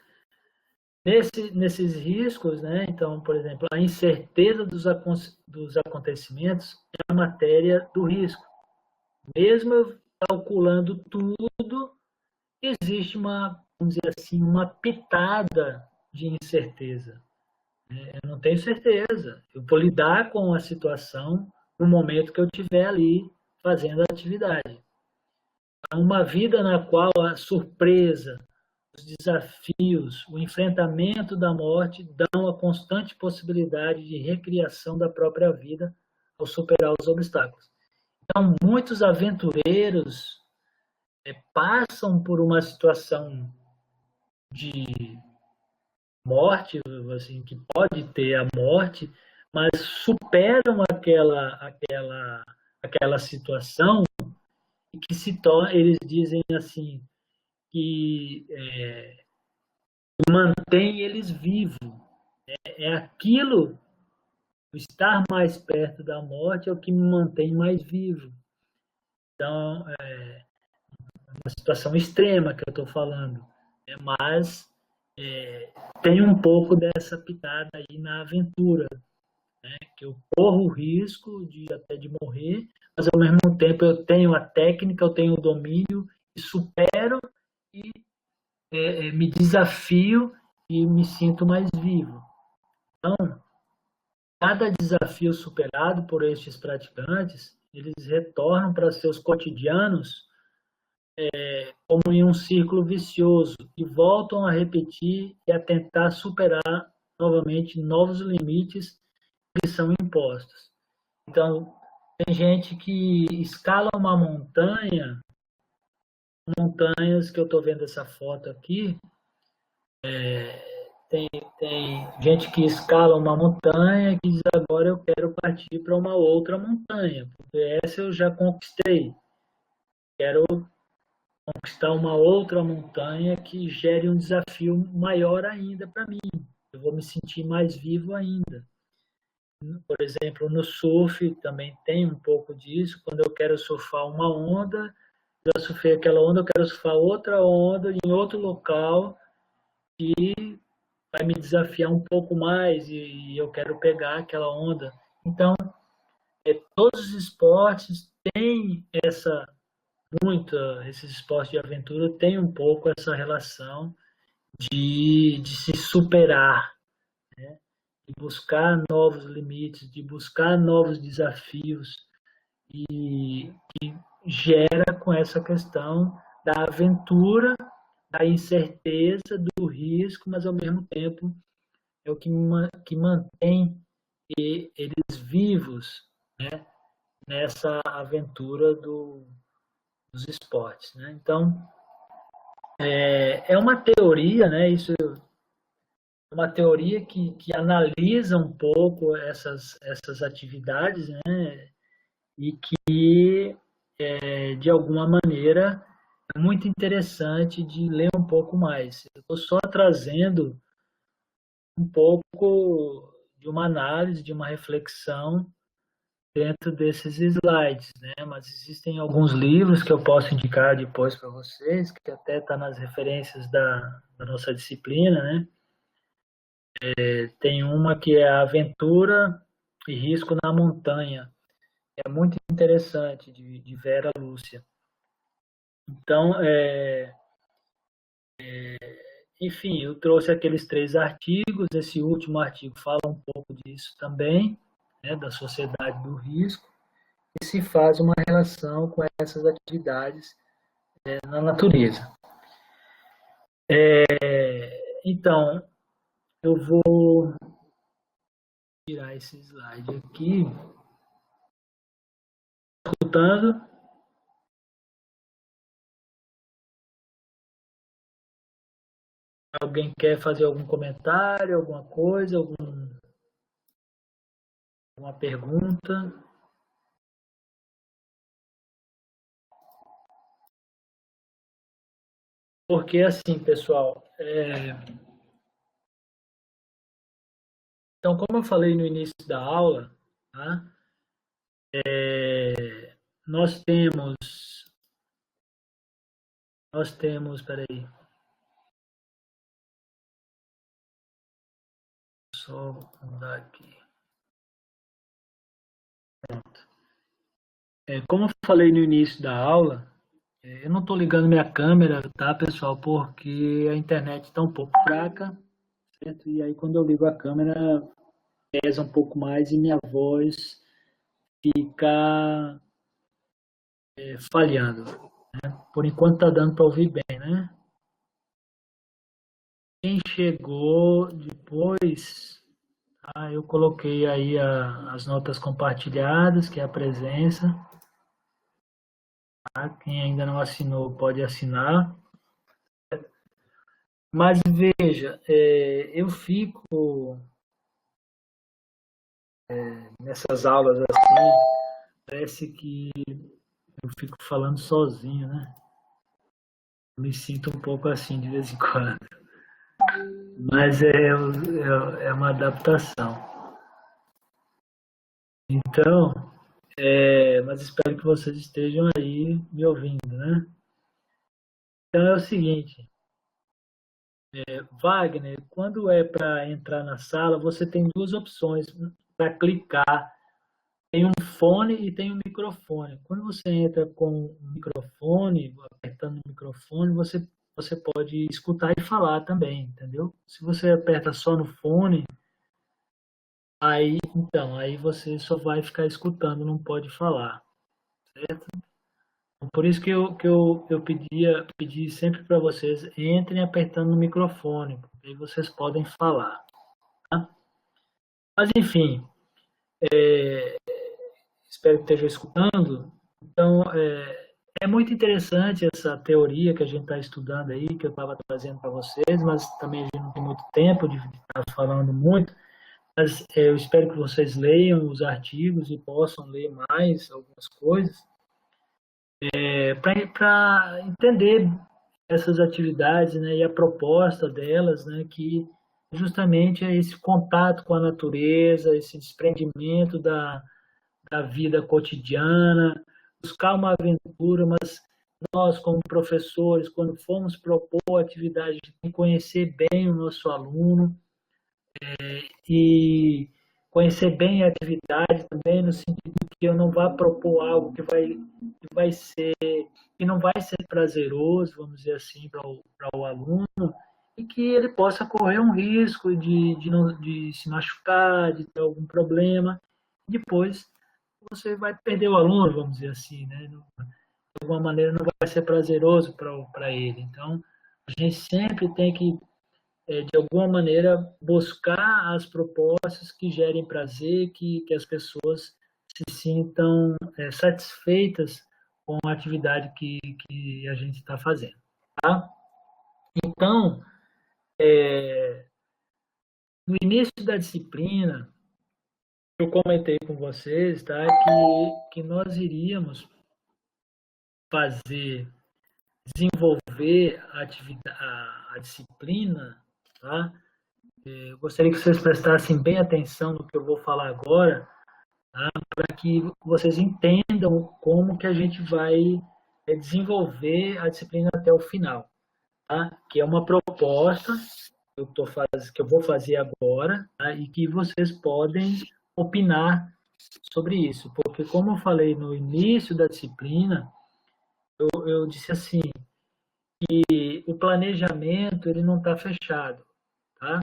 nesses riscos, né, então, por exemplo, a incerteza dos acontecimentos é a matéria do risco. Mesmo eu calculando tudo, existe vamos dizer assim, uma pitada de incerteza. Eu não tenho certeza. Eu vou lidar com a situação no momento que eu estiver ali fazendo a atividade. Uma vida na qual a surpresa, os desafios, o enfrentamento da morte dão a constante possibilidade de recriação da própria vida ao superar os obstáculos. Então, muitos aventureiros passam por uma situação de morte, assim, que pode ter a morte, mas superam aquela situação e que se torna, eles dizem assim, que mantém eles vivos. É aquilo, o estar mais perto da morte é o que me mantém mais vivo. Então, é uma situação extrema que eu estou falando, mas tem um pouco dessa pitada aí na aventura, né? Que eu corro o risco até de morrer, mas ao mesmo tempo eu tenho a técnica, eu tenho o domínio, e supero e me desafio e me sinto mais vivo. Então, cada desafio superado por estes praticantes, eles retornam para seus cotidianos como em um círculo vicioso e voltam a repetir e a tentar superar novamente novos limites que são impostos. Então, tem gente que escala uma montanha, montanhas que eu estou vendo essa foto aqui, tem gente que escala uma montanha que diz agora eu quero partir para uma outra montanha, porque essa eu já conquistei. Quero conquistar uma outra montanha que gere um desafio maior ainda para mim. Eu vou me sentir mais vivo ainda. Por exemplo, no surf também tem um pouco disso. Quando eu quero surfar uma onda, já surfei aquela onda, eu quero surfar outra onda em outro local e vai me desafiar um pouco mais e eu quero pegar aquela onda. Então, todos os esportes têm esses esportes de aventura têm um pouco essa relação de se superar, né? De buscar novos limites, de buscar novos desafios e gera com essa questão da aventura, da incerteza, do risco, mas ao mesmo tempo é o que mantém eles vivos, né, nessa aventura dos esportes, né? Então, é uma teoria, né? Isso é uma teoria que analisa um pouco essas atividades, né? E que, de alguma maneira, é muito interessante de ler um pouco mais. Eu estou só trazendo um pouco de uma análise, de uma reflexão dentro desses slides, né? Mas existem alguns livros que eu posso indicar depois para vocês, que até está nas referências da nossa disciplina, né? Tem uma que é Aventura e Risco na Montanha. É muito interessante, de Vera Lúcia. Então, enfim, eu trouxe aqueles 3 artigos. Esse último artigo fala um pouco disso também, né, da sociedade do risco, e se faz uma relação com essas atividades na natureza. Então, eu vou tirar esse slide aqui. Escutando? Alguém quer fazer algum comentário, alguma coisa, alguma pergunta? Porque assim, pessoal, então, como eu falei no início da aula, tá? Nós temos, peraí, só mudar aqui. Pronto. Como eu falei no início da aula, eu não estou ligando minha câmera, tá, pessoal? Porque a internet está um pouco fraca, certo? E aí quando eu ligo a câmera, pesa um pouco mais e minha voz fica falhando. Por enquanto está dando para ouvir bem, né? Quem chegou depois, tá? Eu coloquei aí as notas compartilhadas, que é a presença. Tá? Quem ainda não assinou pode assinar. Mas veja, eu fico nessas aulas assim, parece que eu fico falando sozinho, né? Me sinto um pouco assim de vez em quando. Mas é uma adaptação. Então, mas espero que vocês estejam aí me ouvindo, né? Então é o seguinte, Wagner, quando é para entrar na sala, você tem 2 opções para clicar. Tem um fone e tem um microfone. Quando você entra com o microfone, apertando o microfone, você pode escutar e falar também, entendeu? Se você aperta só no fone, aí você só vai ficar escutando, não pode falar, certo? Por isso que eu pedi sempre para vocês, entrem apertando no microfone, porque aí vocês podem falar, tá? Mas, enfim, espero que esteja escutando. Então, é muito interessante essa teoria que a gente está estudando aí, que eu estava trazendo para vocês, mas também a gente não tem muito tempo de estar falando muito, mas eu espero que vocês leiam os artigos e possam ler mais algumas coisas, para entender essas atividades, né, e a proposta delas, né, que justamente é esse contato com a natureza, esse desprendimento da vida cotidiana, buscar uma aventura, mas nós, como professores, quando formos propor atividade, tem que conhecer bem o nosso aluno e conhecer bem a atividade também, no sentido que eu não vá propor algo vai ser, que não vai ser prazeroso, vamos dizer assim, para o aluno, e que ele possa correr um risco de se machucar, de ter algum problema. Depois você vai perder o aluno, vamos dizer assim, né? De alguma maneira não vai ser prazeroso para ele. Então, a gente sempre tem que, de alguma maneira, buscar as propostas que gerem prazer, que as pessoas se sintam satisfeitas com a atividade que a gente está fazendo, tá? Então, no início da disciplina, eu comentei com vocês, tá, que nós iríamos fazer, desenvolver a disciplina, tá? Eu gostaria que vocês prestassem bem atenção no que eu vou falar agora, tá? Para que vocês entendam como que a gente vai desenvolver a disciplina até o final, tá? Que é uma proposta que eu vou fazer agora, tá? E que vocês podem opinar sobre isso, porque como eu falei no início da disciplina, eu disse assim, que o planejamento ele não está fechado, tá?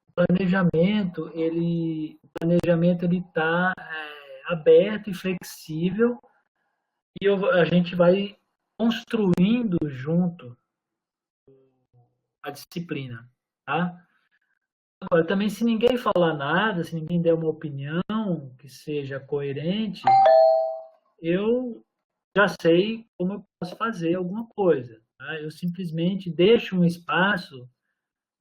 O planejamento ele está aberto e flexível e a gente vai construindo junto a disciplina, tá? Agora, também se ninguém falar nada, se ninguém der uma opinião que seja coerente, eu já sei como eu posso fazer alguma coisa, tá? Eu simplesmente deixo um espaço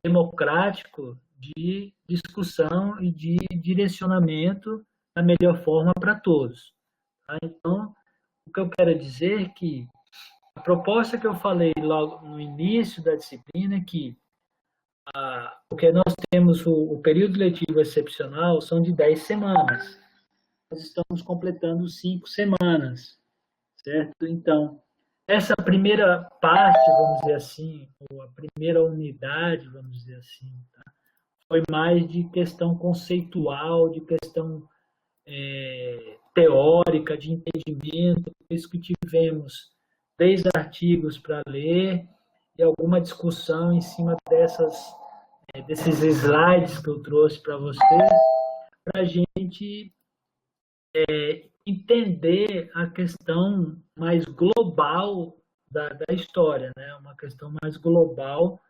democrático de discussão e de direcionamento da melhor forma para todos, tá? Então, o que eu quero dizer é que a proposta que eu falei logo no início da disciplina é que porque nós temos o período letivo excepcional são de 10 semanas. Nós estamos completando 5 semanas, certo? Então, essa primeira parte, vamos dizer assim, ou a primeira unidade, vamos dizer assim, tá? Foi mais de questão conceitual, de questão teórica, de entendimento, por isso que tivemos 3 artigos para ler e alguma discussão em cima desses slides que eu trouxe para vocês, para a gente entender a questão mais global da história, né? Uma questão mais global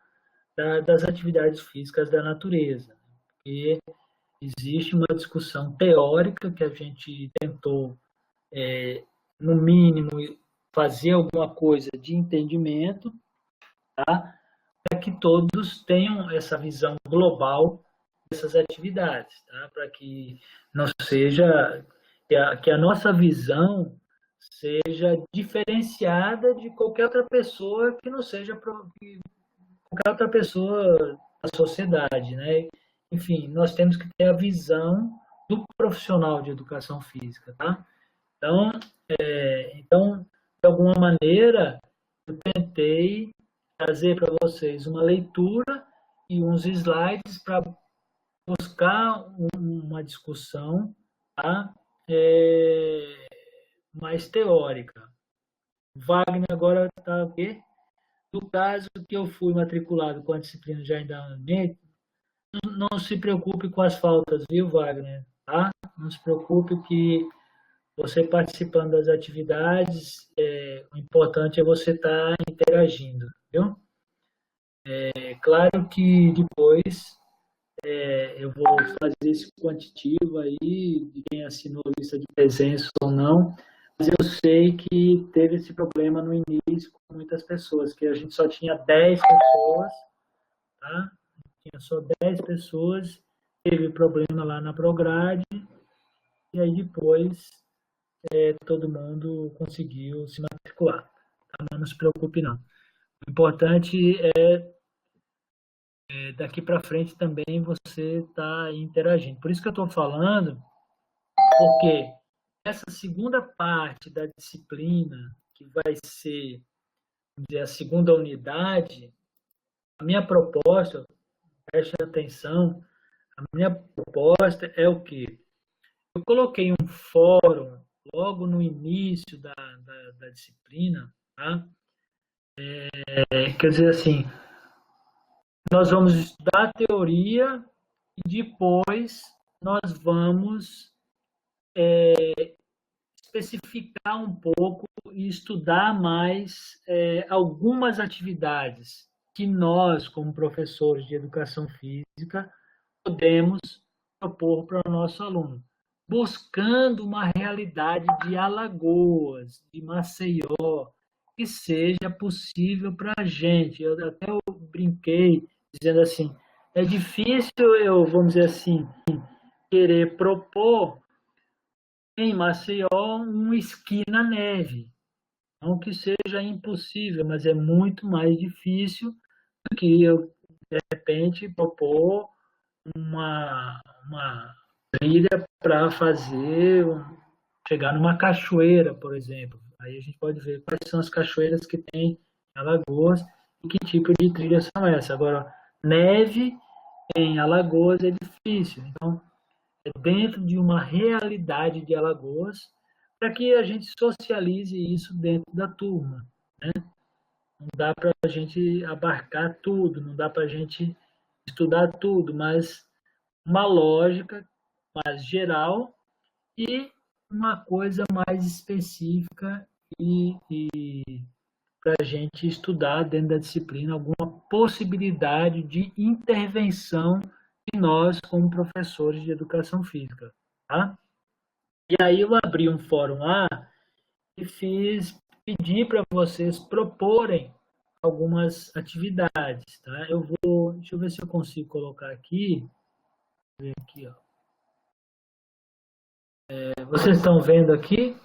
das atividades físicas da natureza. E existe uma discussão teórica que a gente tentou, no mínimo, fazer alguma coisa de entendimento, tá? Para que todos tenham essa visão global dessas atividades, tá? Para que não seja que a nossa visão seja diferenciada de qualquer outra pessoa que não seja qualquer outra pessoa da sociedade, né? Enfim, nós temos que ter a visão do profissional de educação física, tá? Então, de alguma maneira, eu tentei trazer para vocês uma leitura e uns slides para buscar uma discussão, tá? Mais teórica. Wagner agora está o quê? No caso que eu fui matriculado com a disciplina de andamento, não se preocupe com as faltas, viu, Wagner? Tá? Não se preocupe que você participando das atividades, o importante é você estar interagindo, viu? É claro que depois eu vou fazer esse quantitativo aí, de quem assinou a lista de presença ou não, mas eu sei que teve esse problema no início com muitas pessoas, que a gente só tinha 10 pessoas, tá? Tinha só 10 pessoas, teve problema lá na Prograde, e aí depois todo mundo conseguiu se matricular, tá? Mas não se preocupe não. O importante daqui para frente também você está interagindo. Por isso que eu estou falando, porque essa segunda parte da disciplina, que vai ser, vamos dizer, a segunda unidade, a minha proposta, preste atenção, a minha proposta é o quê? Eu coloquei um fórum logo no início da disciplina, tá? Quer dizer assim, nós vamos estudar a teoria e depois nós vamos especificar um pouco e estudar mais algumas atividades que nós, como professores de educação física, podemos propor para o nosso aluno, buscando uma realidade de Alagoas, de Maceió, que seja possível para a gente. Eu até brinquei dizendo assim, é difícil eu, vamos dizer assim, querer propor em Maceió um esqui na neve. Não que seja impossível, mas é muito mais difícil do que eu, de repente, propor uma trilha para chegar numa cachoeira, por exemplo. Aí a gente pode ver quais são as cachoeiras que tem em Alagoas e que tipo de trilha são essas. Agora, neve em Alagoas é difícil. Então, é dentro de uma realidade de Alagoas para que a gente socialize isso dentro da turma. Não dá para a gente abarcar tudo, não dá para a gente estudar tudo, mas uma lógica mais geral e uma coisa mais específica e para a gente estudar dentro da disciplina alguma possibilidade de intervenção de nós como professores de educação física. Tá? E aí eu abri um fórum lá e pedi para vocês proporem algumas atividades. Tá? Deixa eu ver se eu consigo colocar aqui. Ver aqui, ó. Vocês estão vendo aqui?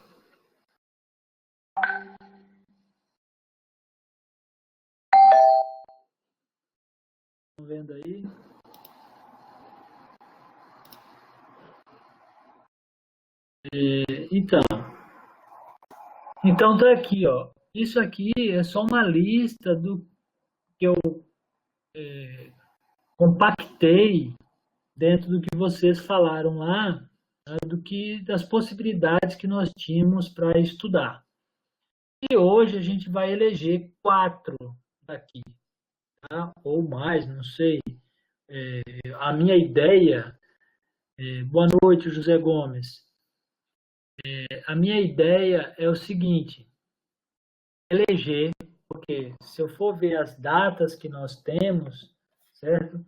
Estão vendo aí? Então tá aqui, ó. Isso aqui é só uma lista do que eu compactei dentro do que vocês falaram lá, tá? Das possibilidades que nós tínhamos para estudar. E hoje a gente vai eleger 4 daqui, tá? Ou mais, não sei. A minha ideia, boa noite, José Gomes. A minha ideia é o seguinte: eleger, porque se eu for ver as datas que nós temos, certo?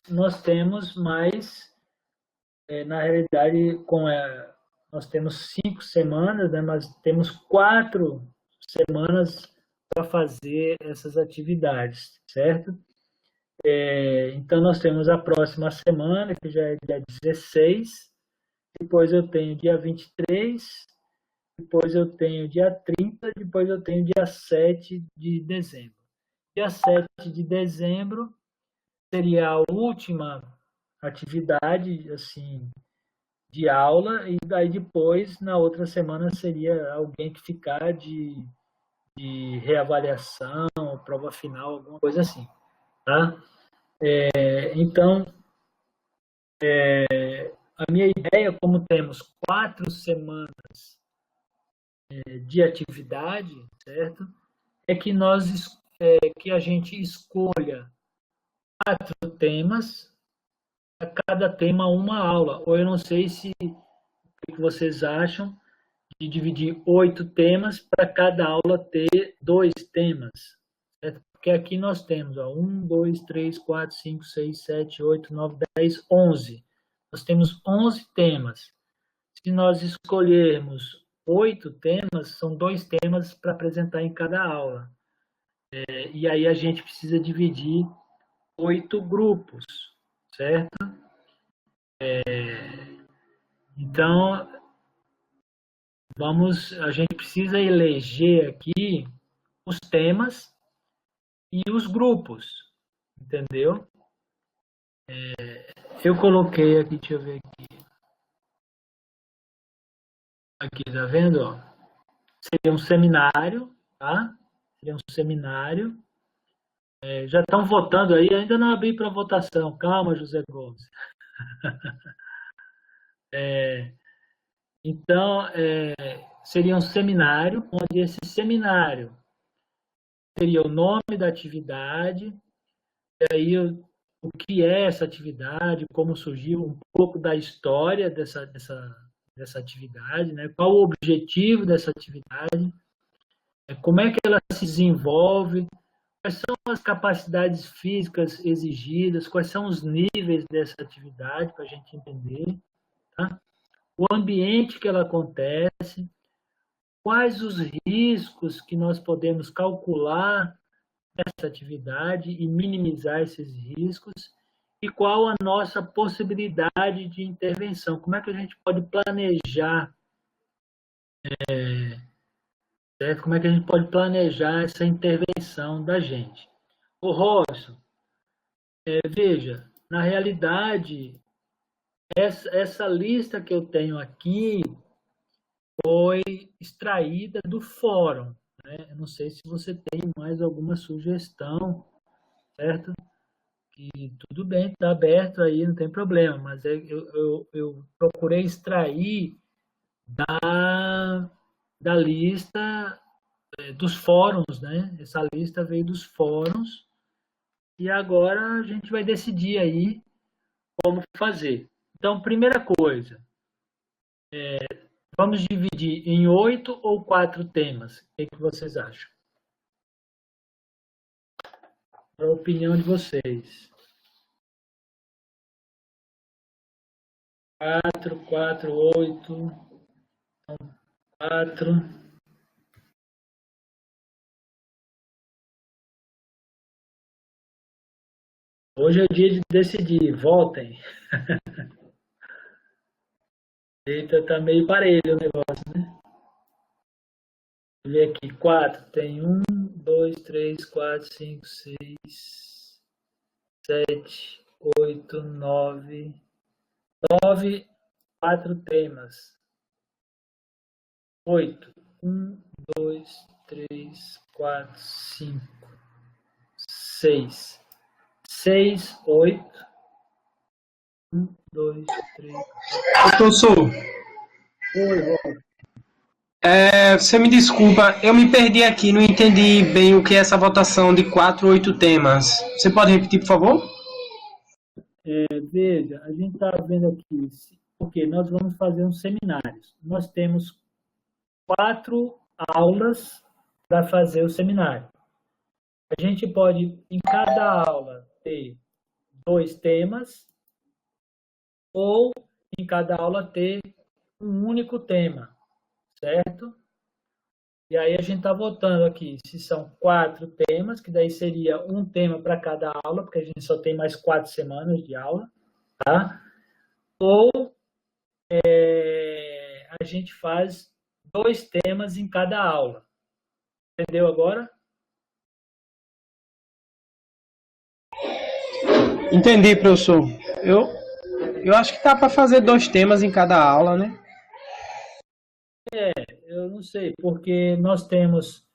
Nós temos mais, na realidade, nós temos 5 semanas, né? Mas temos 4 semanas para fazer essas atividades, certo? Então, nós temos a próxima semana, que já é dia 16, depois eu tenho dia 23, depois eu tenho dia 30, depois eu tenho dia 7 de dezembro. Dia 7 de dezembro seria a última atividade, assim, de aula, e daí depois, na outra semana, seria alguém que ficar de reavaliação, prova final, alguma coisa assim, tá? Então, a minha ideia, como temos 4 semanas de atividade, certo? É que que a gente escolha 4 temas, a cada tema uma aula. Ou eu não sei o que vocês acham de dividir 8 temas para cada aula ter 2 temas. Certo? Porque aqui nós temos 1, 2, 3, 4, 5, 6, 7, 8, 9, 10, 11. Nós temos 11 temas. Se nós escolhermos 8 temas, são 2 temas para apresentar em cada aula. E aí a gente precisa dividir 8 grupos, certo? Então, a gente precisa eleger aqui os temas e os grupos, entendeu? Eu coloquei aqui, deixa eu ver aqui. Aqui, tá vendo? Ó? Seria um seminário, tá? Seria um seminário. Já estão votando aí, ainda não abri para votação. Calma, José Gomes. Então, seria um seminário, onde esse seminário seria o nome da atividade, e aí o que é essa atividade, como surgiu, um pouco da história dessa atividade, né? Qual o objetivo dessa atividade, como é que ela se desenvolve, quais são as capacidades físicas exigidas, quais são os níveis dessa atividade, para a gente entender, tá? O ambiente que ela acontece, quais os riscos que nós podemos calcular nessa atividade e minimizar esses riscos, e qual a nossa possibilidade de intervenção, como é que a gente pode planejar, certo? Como é que a gente pode planejar essa intervenção da gente. Ô Robson, veja, na realidade, essa lista que eu tenho aqui foi extraída do fórum, né? Eu não sei se você tem mais alguma sugestão, certo? Que tudo bem, está aberto aí, não tem problema, mas eu procurei extrair da lista dos fóruns, né? Essa lista veio dos fóruns e agora a gente vai decidir aí como fazer. Então, primeira coisa, vamos dividir em 8 ou 4 temas. O que vocês acham? Qual a opinião de vocês? 4, 4, 8, 4. Hoje é o dia de decidir, votem. Eita, tá meio parelho o negócio, né? Deixa eu ver aqui, 4. Tem 1, 2, 3, 4, 5, 6, 7, 8, 9. 9, 4 temas. 8. 1, 2, 3, 4, 5, 6. 6, 8. 1, 2, 3. Professor, Oi. você me desculpa, eu me perdi aqui, não entendi bem o que é essa votação de 4 ou 8 temas. Você pode repetir, por favor? Veja, a gente está vendo aqui, porque nós vamos fazer um seminário. Nós temos 4 aulas para fazer o seminário. A gente pode, em cada aula, ter 2 temas, ou em cada aula ter um único tema, certo? E aí a gente está votando aqui se são 4 temas, que daí seria um tema para cada aula, porque a gente só tem mais 4 semanas de aula, tá? Ou a gente faz 2 temas em cada aula. Entendeu agora? Entendi, professor. Eu acho que dá para fazer 2 temas em cada aula, né? Eu não sei, porque nós temos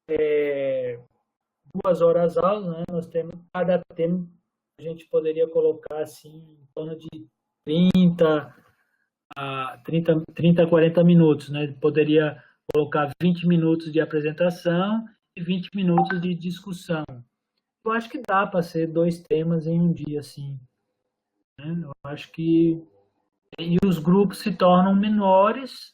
2 horas aulas, né? Nós temos cada tema, a gente poderia colocar assim em torno de 30 a 40 minutos, né? Poderia colocar 20 minutos de apresentação e 20 minutos de discussão. Eu acho que dá para ser 2 temas em um dia, assim, né? Eu acho que e os grupos se tornam menores,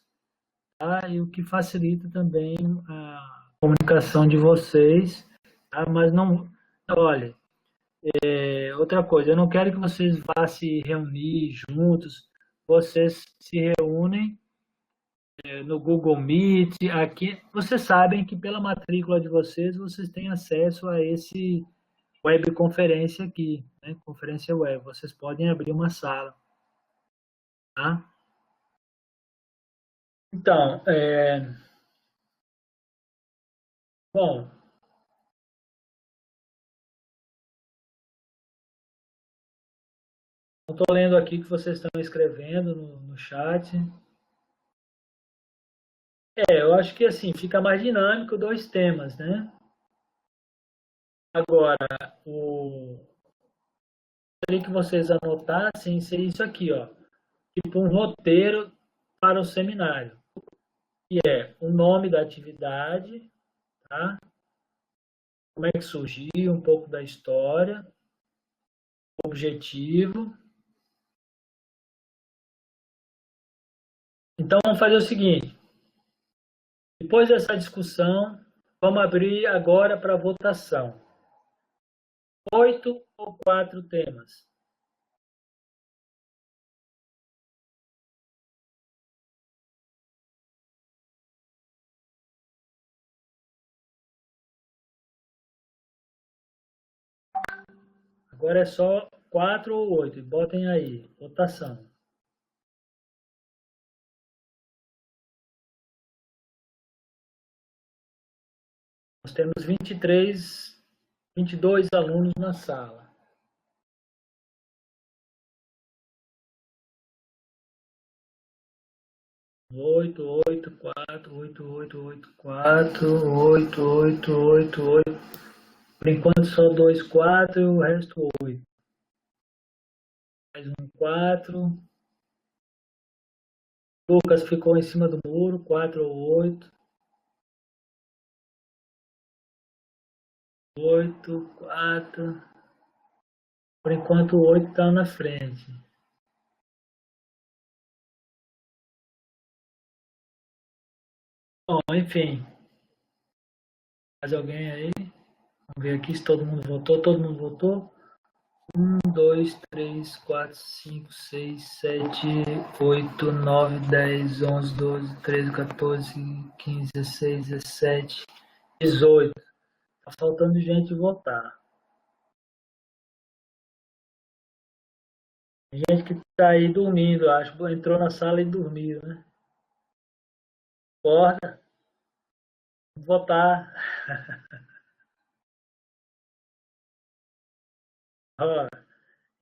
tá? E o que facilita também a comunicação de vocês, tá? Mas não, olha, outra coisa, eu não quero que vocês vá se reunir juntos, vocês se reúnem no Google Meet, aqui, vocês sabem que pela matrícula de vocês, vocês têm acesso a esse webconferência aqui, né? Conferência web, vocês podem abrir uma sala, tá? Então, bom, eu estou lendo aqui que vocês estão escrevendo no chat. Eu acho que assim, fica mais dinâmico 2 temas, né? Agora, o que vocês anotassem seria isso aqui, ó. Tipo um roteiro para o seminário. Que é o nome da atividade, tá? Como é que surgiu, um pouco da história, objetivo. Então, vamos fazer o seguinte. Depois dessa discussão, vamos abrir agora para votação. 8 ou 4 temas? Agora é só 4 ou 8. Botem aí, votação. Nós temos 22 alunos na sala. 8. Por enquanto só 2, 4 e o resto 8. Mais um 4. Lucas ficou em cima do muro, 4 ou 8. 8, 4. Por enquanto o 8 está na frente. Bom, enfim. Mais alguém aí? Vamos ver aqui se todo mundo votou. Todo mundo votou? 1, 2, 3, 4, 5, 6, 7, 8, 9, 10, 11, 12, 13, 14, 15, 16, 17, 18. Tá faltando gente votar. Tem gente que tá aí dormindo, acho. Entrou na sala e dormiu, né? Acorda, votar.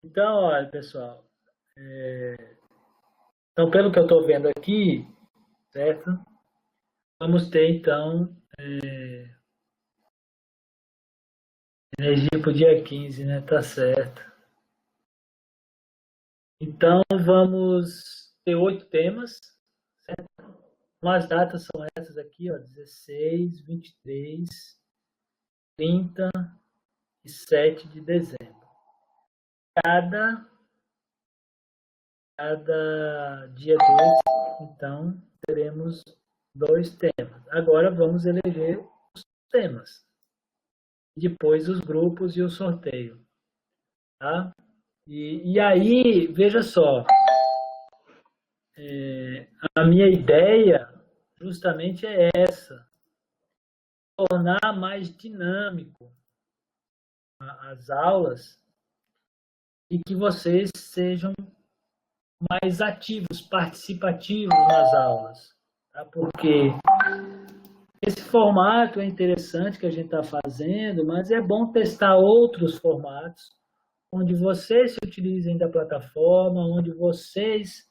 Então, olha, pessoal. Então, pelo que eu estou vendo aqui, certo? Vamos ter, então, energia para o dia 15, né? Tá certo. Então, vamos ter 8 temas, certo? As datas são essas aqui, ó, 16, 23, 30 e 7 de dezembro. Cada dia 2, então, teremos 2 temas. Agora vamos eleger os temas. Depois os grupos e o sorteio. Tá? E aí, veja só, a minha ideia justamente é essa, tornar mais dinâmico as aulas e que vocês sejam mais ativos, participativos nas aulas. Tá? Porque esse formato é interessante que a gente está fazendo, mas é bom testar outros formatos onde vocês se utilizem da plataforma, onde vocês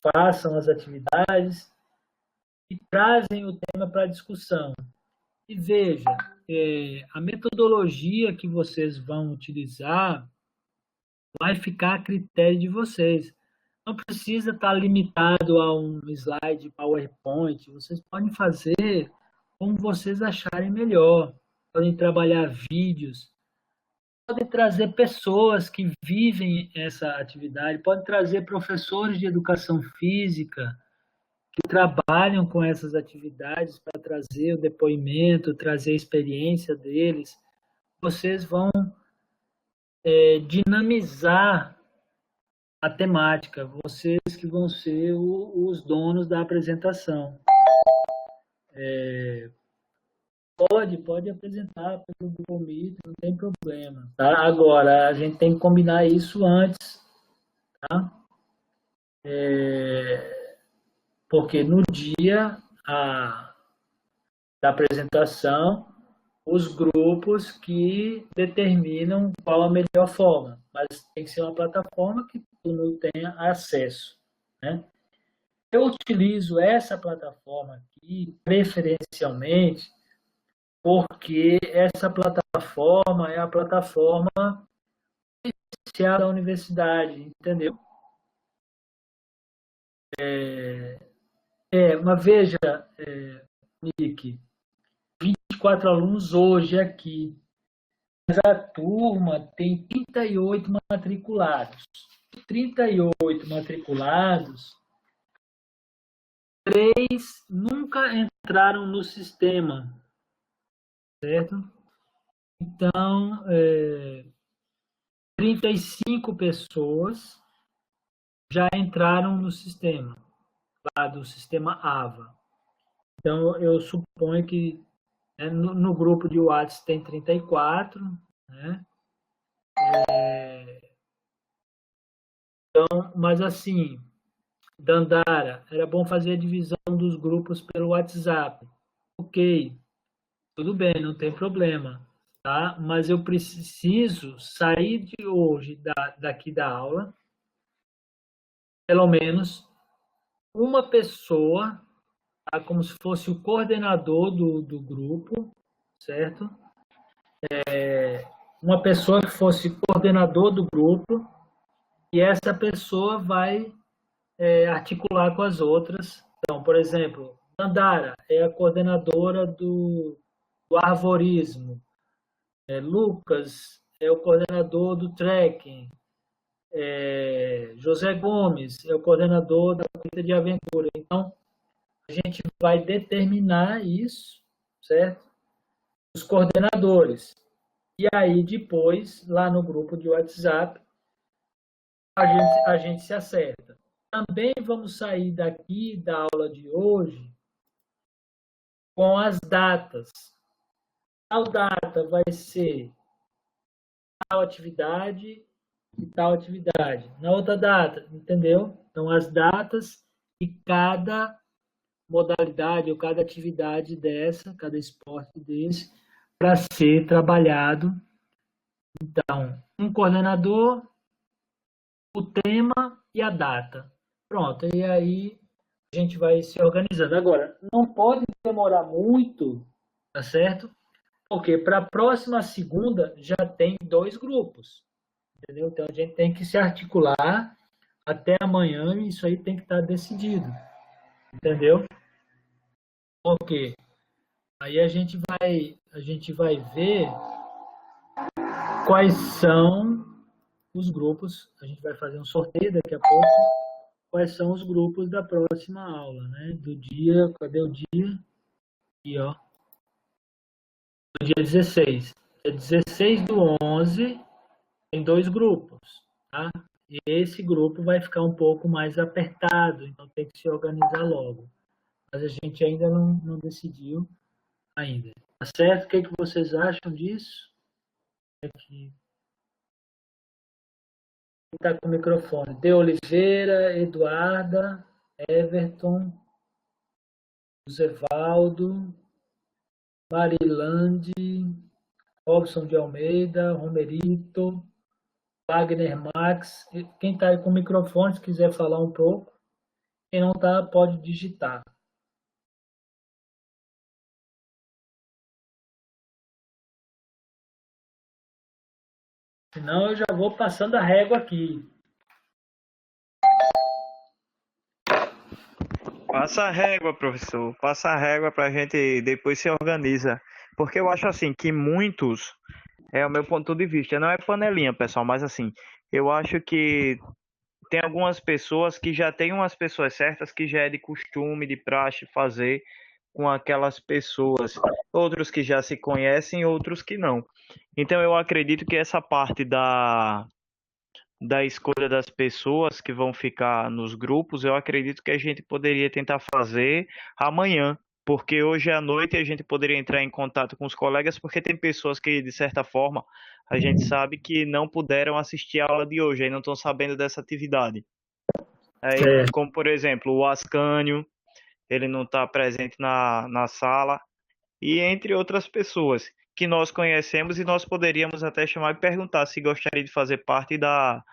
façam as atividades e trazem o tema para discussão. E veja, a metodologia que vocês vão utilizar vai ficar a critério de vocês. Não precisa estar limitado a um slide PowerPoint. Vocês podem fazer como vocês acharem melhor. Podem trabalhar vídeos, podem trazer pessoas que vivem essa atividade, podem trazer professores de educação física que trabalham com essas atividades para trazer o depoimento, trazer a experiência deles. Vocês vão dinamizar a temática, vocês que vão ser os donos da apresentação. Pode apresentar pelo Google Meet, não tem problema. Tá? Agora, a gente tem que combinar isso antes, tá? Porque no dia da apresentação, os grupos que determinam qual a melhor forma, mas tem que ser uma plataforma que todo mundo tenha acesso, né? Eu utilizo essa plataforma aqui preferencialmente porque essa plataforma é a plataforma oficial da universidade, entendeu? Mas veja, Nick, 24 alunos hoje aqui, mas a turma tem 38 matriculados. 38 matriculados, 3 nunca entraram no sistema, certo? Então, 35 pessoas já entraram no sistema, lá do sistema AVA. Então, eu suponho que no grupo de WhatsApp tem 34, né? Então, mas assim, Dandara, era bom fazer a divisão dos grupos pelo WhatsApp. Ok, tudo bem, não tem problema, tá? Mas eu preciso sair de hoje daqui da aula, pelo menos uma pessoa, tá? Como se fosse o coordenador do grupo, certo? Uma pessoa que fosse coordenador do grupo, e essa pessoa vai articular com as outras. Então, por exemplo, Nandara é a coordenadora do arvorismo, Lucas é o coordenador do trekking, José Gomes é o coordenador da corrida de aventura. Então, a gente vai determinar isso, certo? Os coordenadores. E aí, depois, lá no grupo de WhatsApp, a gente se acerta. Também vamos sair daqui da aula de hoje com as datas. Tal data vai ser tal atividade e tal atividade. Na outra data, entendeu? Então, as datas e cada modalidade ou cada atividade dessa, cada esporte desse, para ser trabalhado. Então, um coordenador, o tema e a data. Pronto, e aí a gente vai se organizando. Agora, não pode demorar muito, tá certo? Porque para a próxima segunda já tem 2 grupos, entendeu? Então a gente tem que se articular até amanhã e isso aí tem que estar decidido, entendeu? Porque aí a gente vai ver quais são os grupos, a gente vai fazer um sorteio daqui a pouco, quais são os grupos da próxima aula, né? Do dia, cadê o dia? Aqui, ó. Do dia 16. Dia 16/11, tem 2 grupos, tá? E esse grupo vai ficar um pouco mais apertado, então tem que se organizar logo. Mas a gente ainda não decidiu ainda. Tá certo? O que, que vocês acham disso? Aqui. Está com o microfone. De Oliveira, Eduarda, Everton, Josevaldo, Marilande, Robson de Almeida, Romerito, Wagner Max. Quem está aí com o microfone, se quiser falar um pouco. Quem não está, pode digitar. Senão eu já vou passando a régua aqui. Passa a régua, professor. Passa a régua para a gente depois se organiza. Porque eu acho assim que muitos, é o meu ponto de vista, não é panelinha, pessoal, mas assim, eu acho que tem algumas pessoas que já tem umas pessoas certas que já é de costume, de praxe fazer com aquelas pessoas. Outros que já se conhecem, outros que não. Então eu acredito que essa parte da escolha das pessoas que vão ficar nos grupos, eu acredito que a gente poderia tentar fazer amanhã, porque hoje à noite a gente poderia entrar em contato com os colegas, porque tem pessoas que, de certa forma, a gente sabe que não puderam assistir a aula de hoje, aí não estão sabendo dessa atividade. Aí, como, por exemplo, o Ascânio, ele não está presente na sala, e entre outras pessoas que nós conhecemos e nós poderíamos até chamar e perguntar se gostaria de fazer parte da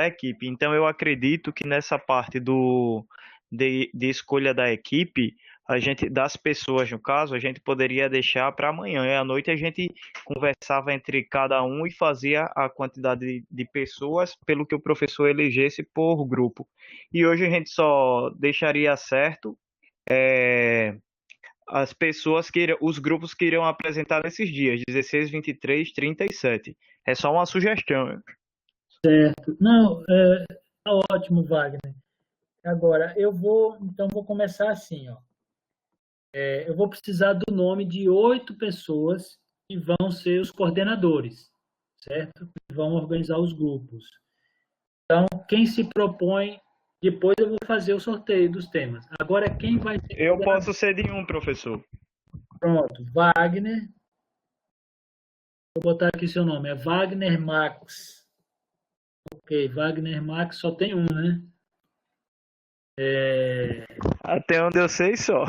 equipe. Então eu acredito que nessa parte de escolha da equipe, a gente, das pessoas no caso, a gente poderia deixar para amanhã. E à noite a gente conversava entre cada um e fazia a quantidade de pessoas pelo que o professor elegesse por grupo. E hoje a gente só deixaria certo as pessoas os grupos que irão apresentar nesses dias, 16, 23, 37. É só uma sugestão. Certo. Não, tá ótimo, Wagner. Agora, então vou começar assim, ó. Eu vou precisar do nome de 8 pessoas que vão ser os coordenadores, certo? Que vão organizar os grupos. Então, quem se propõe, depois eu vou fazer o sorteio dos temas. Agora, quem vai ser Eu posso ser de um, professor. Pronto, Wagner. Vou botar aqui seu nome, é Wagner Max. Ok, Wagner Max só tem um, né? Até onde eu sei só.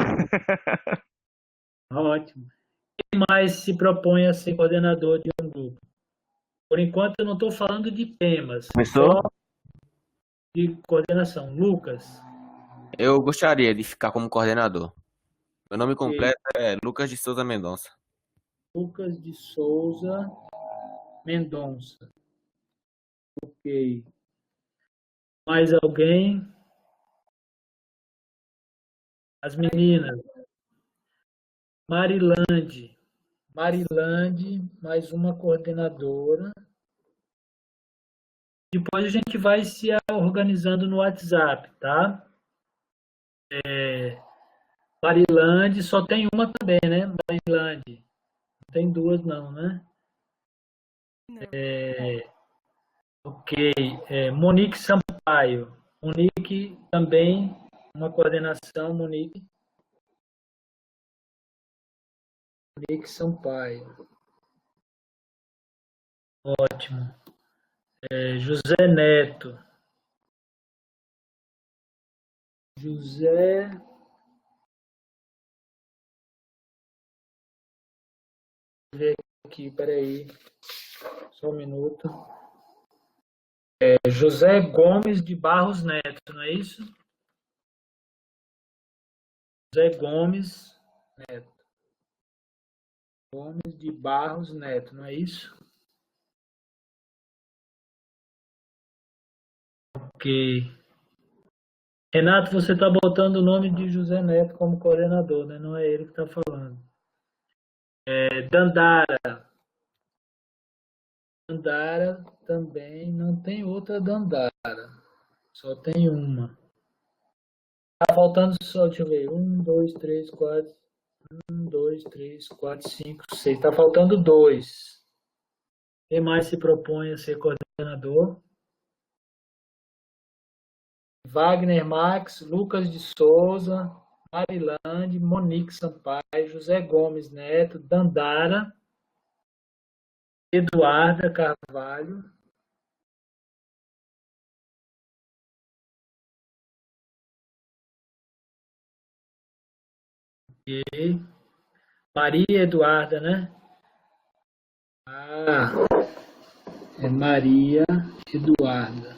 Ótimo. Quem mais se propõe a ser coordenador de um grupo? Por enquanto eu não estou falando de temas, Começou? só de coordenação. Lucas. Eu gostaria de ficar como coordenador. Meu nome Ok. completo é Lucas de Souza Mendonça. Lucas de Souza Mendonça. Ok. Mais alguém? As meninas. Marilande. Marilande, mais uma coordenadora. Depois a gente vai se organizando no WhatsApp, tá? Marilande, só tem uma também, né? Marilande. Não tem duas não, né? Ok. Monique Sampaio. Monique também, uma coordenação, Monique. Monique Sampaio. Ótimo. José Neto. José. Deixa eu ver aqui, peraí. Só um minuto. José Gomes de Barros Neto, não é isso? José Gomes Neto. Gomes de Barros Neto, não é isso? Ok. Renato, você está botando o nome de José Neto como coordenador, né? Não é ele que está falando. Dandara. Dandara também não tem outra Dandara. Só tem uma. Tá faltando só, deixa eu ver. 1, 2, 3, 4. 1, 2, 3, 4, 5, 6. Tá faltando 2. Quem mais se propõe a ser coordenador? Wagner Max, Lucas de Souza, Marilande, Monique Sampaio, José Gomes Neto, Dandara, Eduarda Carvalho, e Maria Eduarda, né? Ah, é Maria Eduarda.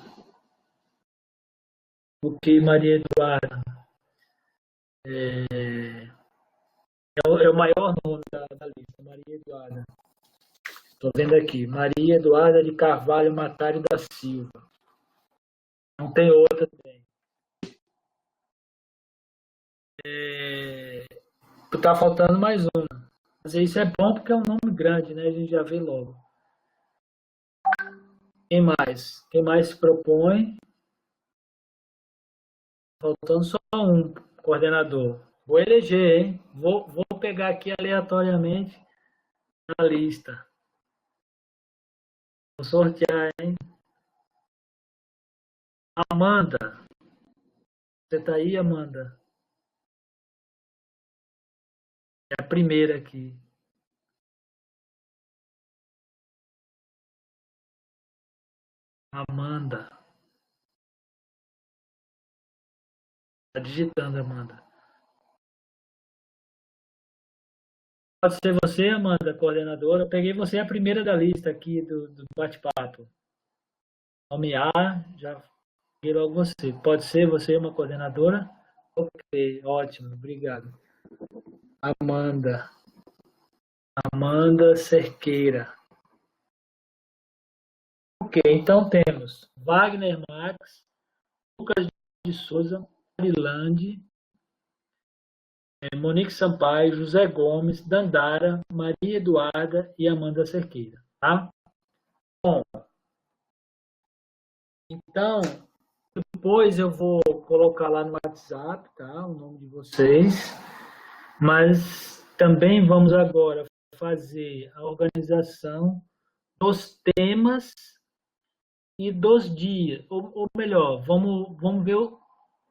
Ok, Maria Eduarda. É o maior nome da lista, Maria Eduarda. Estou vendo aqui, Maria Eduarda de Carvalho Matário da Silva. Não tem outra também. Tá faltando mais uma. Mas isso é bom porque é um nome grande, né? A gente já vê logo. Quem mais? Quem mais se propõe? Faltando só um coordenador. Vou eleger, hein? Vou pegar aqui aleatoriamente na lista. Vou sortear, hein? Amanda. Você tá aí, Amanda? É a primeira aqui. Amanda. Tá digitando, Amanda. Pode ser você, Amanda, coordenadora. Eu peguei você a primeira da lista aqui do bate-papo. Nomear, já peguei logo você. Pode ser você uma coordenadora? Ok, ótimo, obrigado. Amanda. Amanda Cerqueira. Ok, então temos Wagner Max, Lucas de Souza, Marilande, Monique Sampaio, José Gomes, Dandara, Maria Eduarda e Amanda Cerqueira, tá? Bom, então, depois eu vou colocar lá no WhatsApp, tá? O nome de vocês, mas também vamos agora fazer a organização dos temas e dos dias, ou melhor, vamos ver,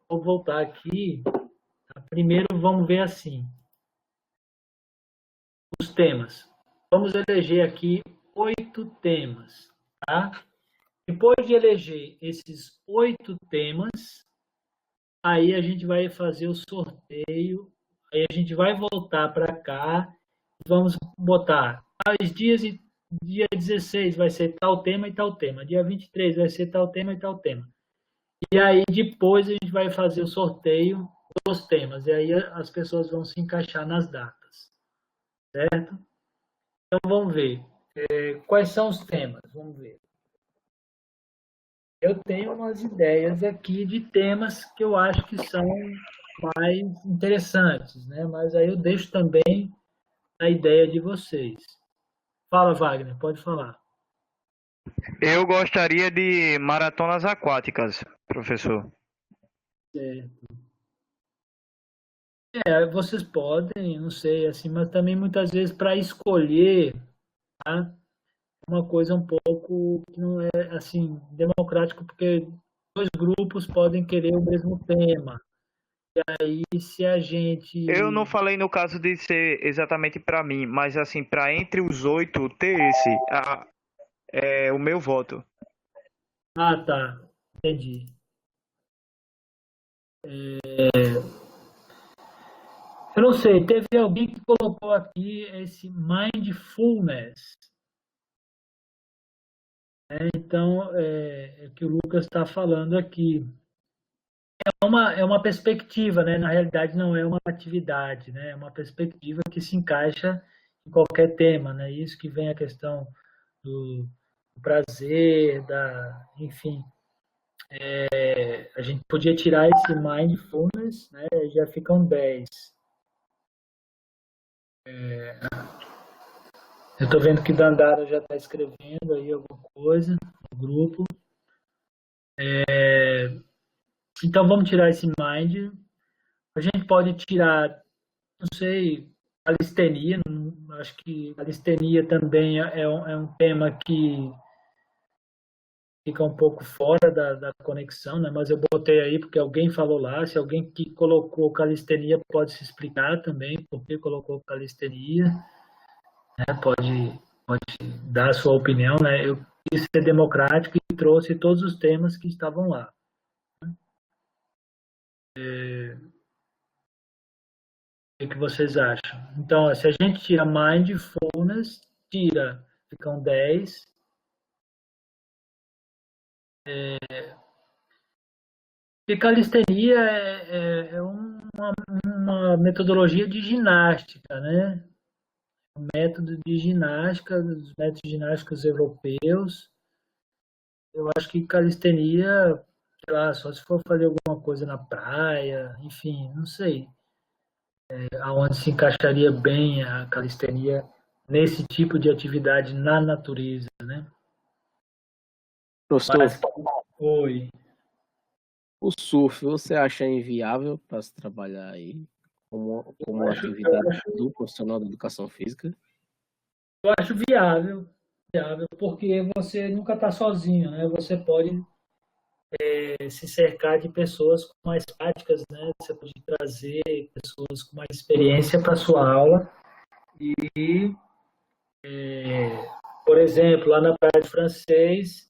vou voltar aqui, tá? Primeiro vamos ver assim, os temas. Vamos eleger aqui 8 temas, tá? Depois de eleger esses 8 temas, aí a gente vai fazer o sorteio, aí a gente vai voltar para cá, vamos botar tais dias e dia 16 vai ser tal tema e tal tema, dia 23 vai ser tal tema e tal tema. E aí depois a gente vai fazer o sorteio dos temas. E aí as pessoas vão se encaixar nas datas, certo? Então vamos ver. Quais são os temas? Vamos ver. Eu tenho umas ideias aqui de temas que eu acho que são mais interessantes, né? Mas aí eu deixo também a ideia de vocês. Fala, Wagner, pode falar. Eu gostaria de maratonas aquáticas, professor. Vocês podem, não sei, assim, mas também muitas vezes para escolher, tá? Uma coisa um pouco que não é assim democrático, porque dois grupos podem querer o mesmo tema. E se a gente Eu não falei no caso de ser exatamente para mim, mas assim, para entre os 8 ter esse, é o meu voto. tá, entendi. Eu não sei, teve alguém que colocou aqui esse mindfulness, né? Então, é que o Lucas está falando aqui. É uma perspectiva, né? Na realidade, não é uma atividade, né? É uma perspectiva que se encaixa em qualquer tema, né? Isso que vem a questão do prazer, enfim. A gente podia tirar esse mindfulness, né? Já ficam 10. Eu estou vendo que Dandara já está escrevendo aí alguma coisa no grupo. Então vamos tirar esse mind. A gente pode tirar, não sei, calistenia. Acho que calistenia também é um tema que fica um pouco fora da conexão, né? Mas eu botei aí porque alguém falou lá. Se alguém que colocou calistenia pode se explicar também por que colocou calistenia, né? Pode dar a sua opinião, né? Eu quis ser democrático e trouxe todos os temas que estavam lá. O que vocês acham? Então, se a gente tira mindfulness, ficam 10. E calistenia é uma metodologia de ginástica, né? Um método de ginástica, dos métodos ginásticos europeus. Eu acho que calistenia, sei lá, só se for fazer alguma coisa na praia, enfim, não sei. Aonde se encaixaria bem a calistenia nesse tipo de atividade na natureza, né? Professor, Mas, oi. o surf você acha inviável para se trabalhar aí como uma atividade do profissional da educação física? Eu acho viável, porque você nunca está sozinho, né? Você pode se cercar de pessoas mais práticas, né? Você pode trazer pessoas com mais experiência para sua aula e, por exemplo, lá na Praia de Francês,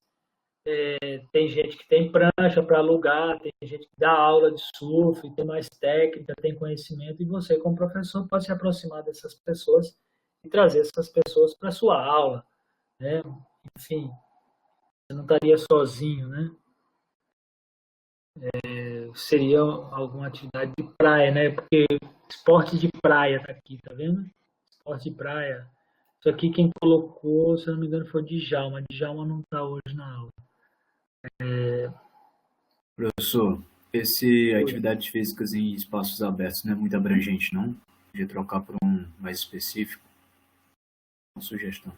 tem gente que tem prancha para alugar, tem gente que dá aula de surf, tem mais técnica, tem conhecimento, e você, como professor, pode se aproximar dessas pessoas e trazer essas pessoas para sua aula, né? Enfim, você não estaria sozinho, né? Seria alguma atividade de praia, né? Porque esporte de praia tá aqui, tá vendo? Esporte de praia. Isso aqui quem colocou, se eu não me engano, foi o Djalma. Djalma não está hoje na aula. Professor, esse atividades físicas em espaços abertos não é muito abrangente, não? Podia trocar por um mais específico? Uma sugestão.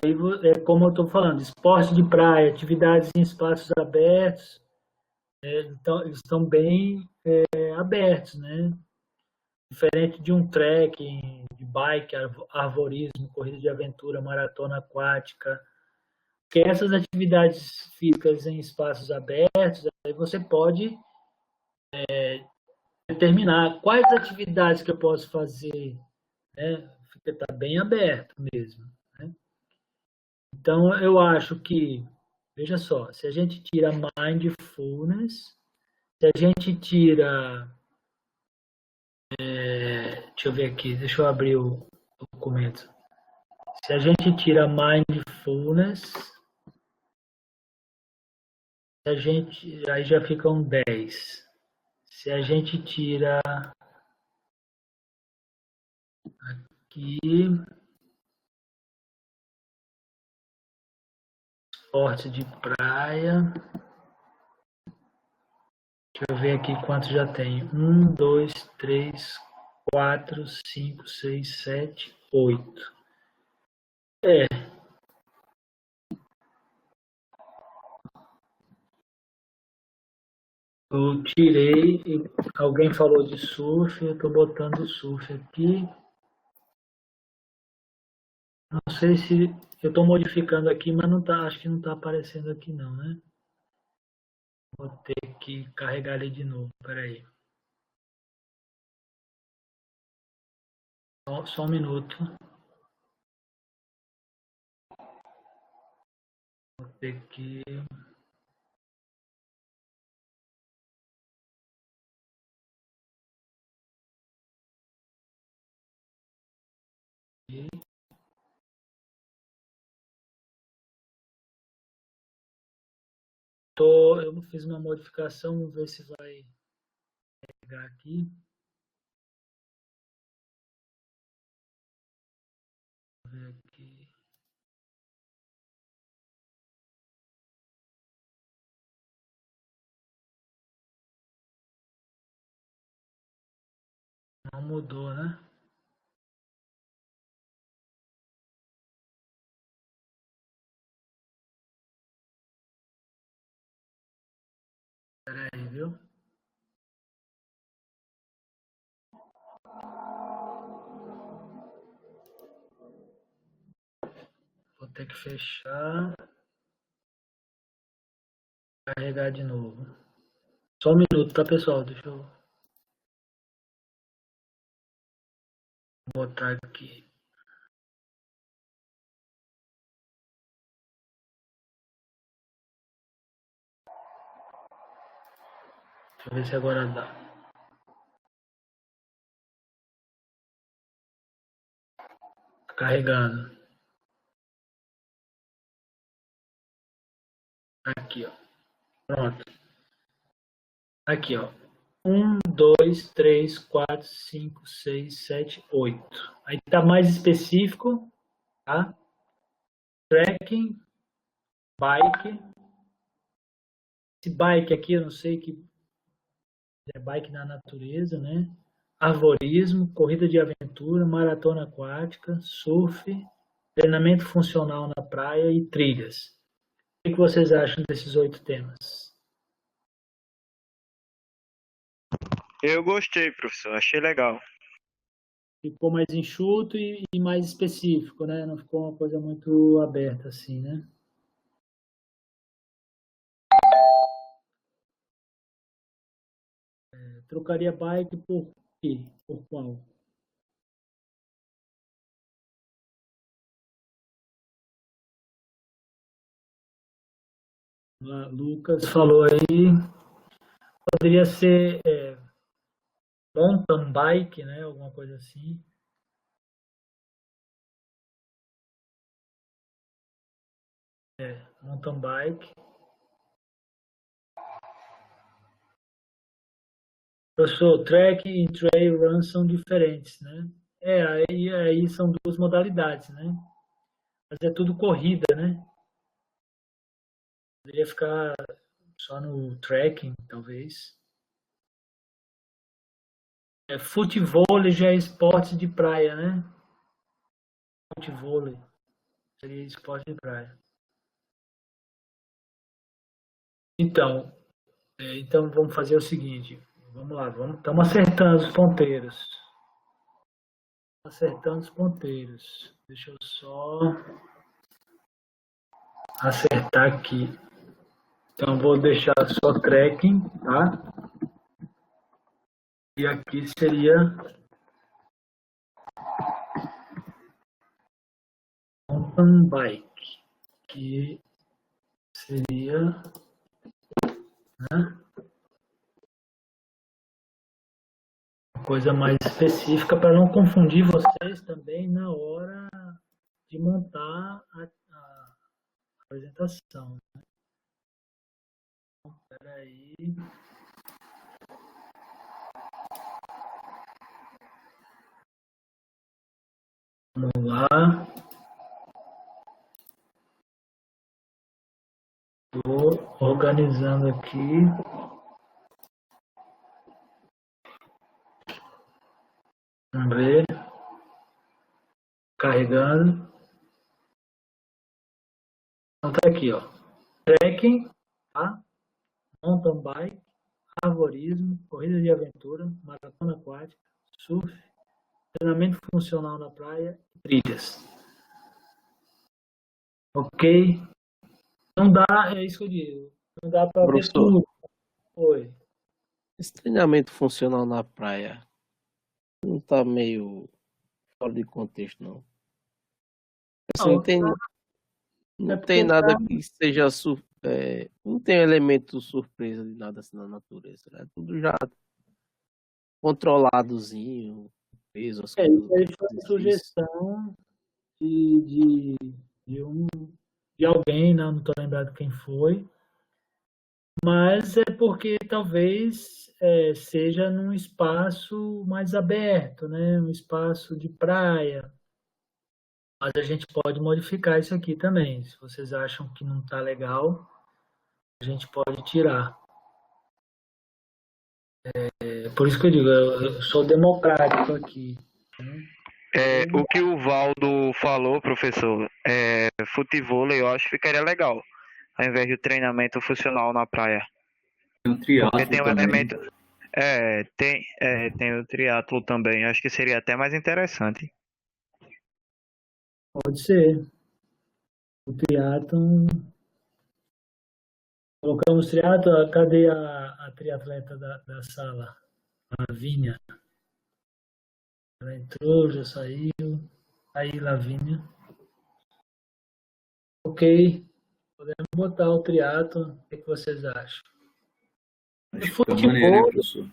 Aí, como eu estou falando, esporte de praia, atividades em espaços abertos, então, eles estão bem abertos, né? Diferente de um trekking, de bike, arvorismo, corrida de aventura, maratona aquática, que essas atividades físicas em espaços abertos, aí você pode determinar quais atividades que eu posso fazer, né? Está bem aberto mesmo, né? Então, eu acho que, veja só, se a gente tira mindfulness, se a gente tira, deixa eu ver aqui, deixa eu abrir o documento. Se a gente tira mindfulness, a gente, aí já ficam 10. Se a gente tira aqui, esporte de praia, deixa eu ver aqui quantos já tem. 1, 2, 3, 4, 5, 6, 7, 8. Eu tirei, alguém falou de surf, eu estou botando surf aqui. Não sei se eu estou modificando aqui, mas não tá, acho que não está aparecendo aqui não, né? Vou ter que carregar ele de novo, peraí. Só um minuto. Vou ter que... Eu fiz uma modificação, vamos ver se vai pegar aqui. Vou ver aqui. Não mudou, né? Pera aí, viu? Vou ter que fechar. Carregar de novo. Só um minuto, tá, pessoal? Deixa eu botar aqui. Deixa eu ver se agora dá. Carregando. Aqui, ó. Pronto. Aqui, ó. 1, 2, 3, 4, 5, 6, 7, 8. Aí tá mais específico, tá? Trekking, bike. Esse bike aqui, eu não sei que é bike na natureza, né? Arvorismo, corrida de aventura, maratona aquática, surf, treinamento funcional na praia e trilhas. O que vocês acham desses 8 temas? Eu gostei, professor, achei legal. Ficou mais enxuto e mais específico, né? Não ficou uma coisa muito aberta assim, né? Trocaria bike por quê? Por qual? Lucas falou aí, poderia ser mountain bike, né? Alguma coisa assim. Mountain bike. Professor, track e trail run são diferentes, né? Aí são duas modalidades, né? Mas é tudo corrida, né? Poderia ficar só no trekking, talvez. Futevôlei já é esporte de praia, né? Futevôlei seria esporte de praia. Então vamos fazer o seguinte. Vamos lá, estamos acertando os ponteiros. Acertando os ponteiros. Deixa eu só acertar aqui. Então vou deixar só trekking, tá? E aqui seria mountain bike, que seria, né, uma coisa mais específica para não confundir vocês também na hora de montar a apresentação. Aí. Vamos lá. Estou organizando aqui. Vamos ver. Carregando. Então tá aqui, ó. Trekking, tá? Mountain bike, arvorismo, corrida de aventura, maratona aquática, surf, treinamento funcional na praia e trilhas. Ok? Não dá, é isso que eu digo. Não dá para ver Professor. tudo. Oi. Esse treinamento funcional na praia não tá meio fora de contexto, não. Assim, Não, não tem, é não porque tem nada tá. que seja. Não tem elemento surpresa de nada assim na natureza. É tudo já controladozinho, peso, as É, isso coisas. aí foi uma sugestão de, de, um, de alguém, não estou lembrado quem foi, mas é porque talvez seja num espaço mais aberto, né? Um espaço de praia. Mas a gente pode modificar isso aqui também. Se vocês acham que não está legal, a gente pode tirar. É por isso que eu digo, eu sou democrático aqui. O que o Valdo falou, professor, futevôlei, eu acho que ficaria legal, ao invés de treinamento funcional na praia. Tem um Porque triatlo tem um também. elemento. Tem o triatlo também, acho que seria até mais interessante. Pode ser. O triatlon. Colocamos triatlon. Cadê a triatleta da sala? A Lavínia. Ela entrou, já saiu. Aí, Lavínia. Ok. Podemos botar o triatlon. O que vocês acham? Acho que fica maneiro, hein, professor?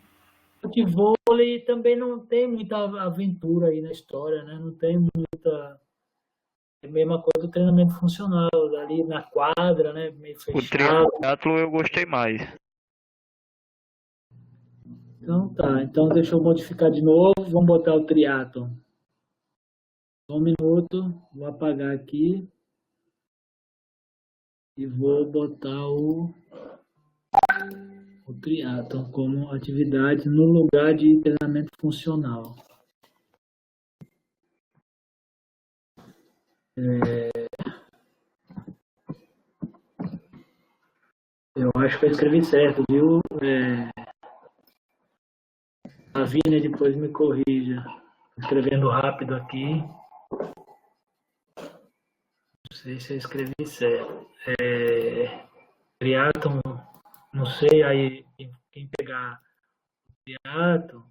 Futevôlei também não tem muita aventura aí na história, né? Não tem muita. É a mesma coisa do treinamento funcional, ali na quadra, né? Meio O fechado. triatlo eu gostei mais. Então tá, então deixa eu modificar de novo, vamos botar o triatlon. Um minuto, vou apagar aqui e vou botar o triatlon como atividade no lugar de treinamento funcional. Eu acho que eu escrevi certo, viu? A Vina depois me corrija. Escrevendo rápido aqui. Não sei se eu escrevi certo. Triatlon, não sei, aí quem pegar o triatlon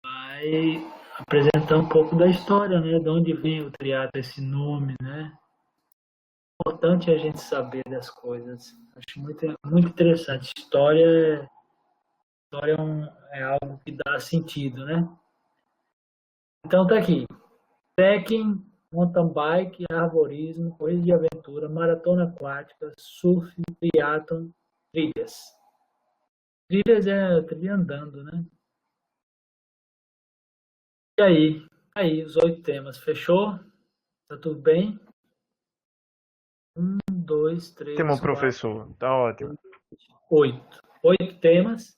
vai apresentar um pouco da história, né? De onde vem o triatlon, esse nome, né? É importante a gente saber das coisas. Acho muito, muito interessante. História é algo que dá sentido, né? Então tá aqui. Trekking, mountain bike, arborismo, corrida de aventura, maratona aquática, surf, triatlon, trilhas. Trilhas é trilha andando, né? E aí, os 8 temas. Fechou? Tá tudo bem? 1, 2, 3, Ótimo, 4, professor. Tá ótimo. 8. 8 temas.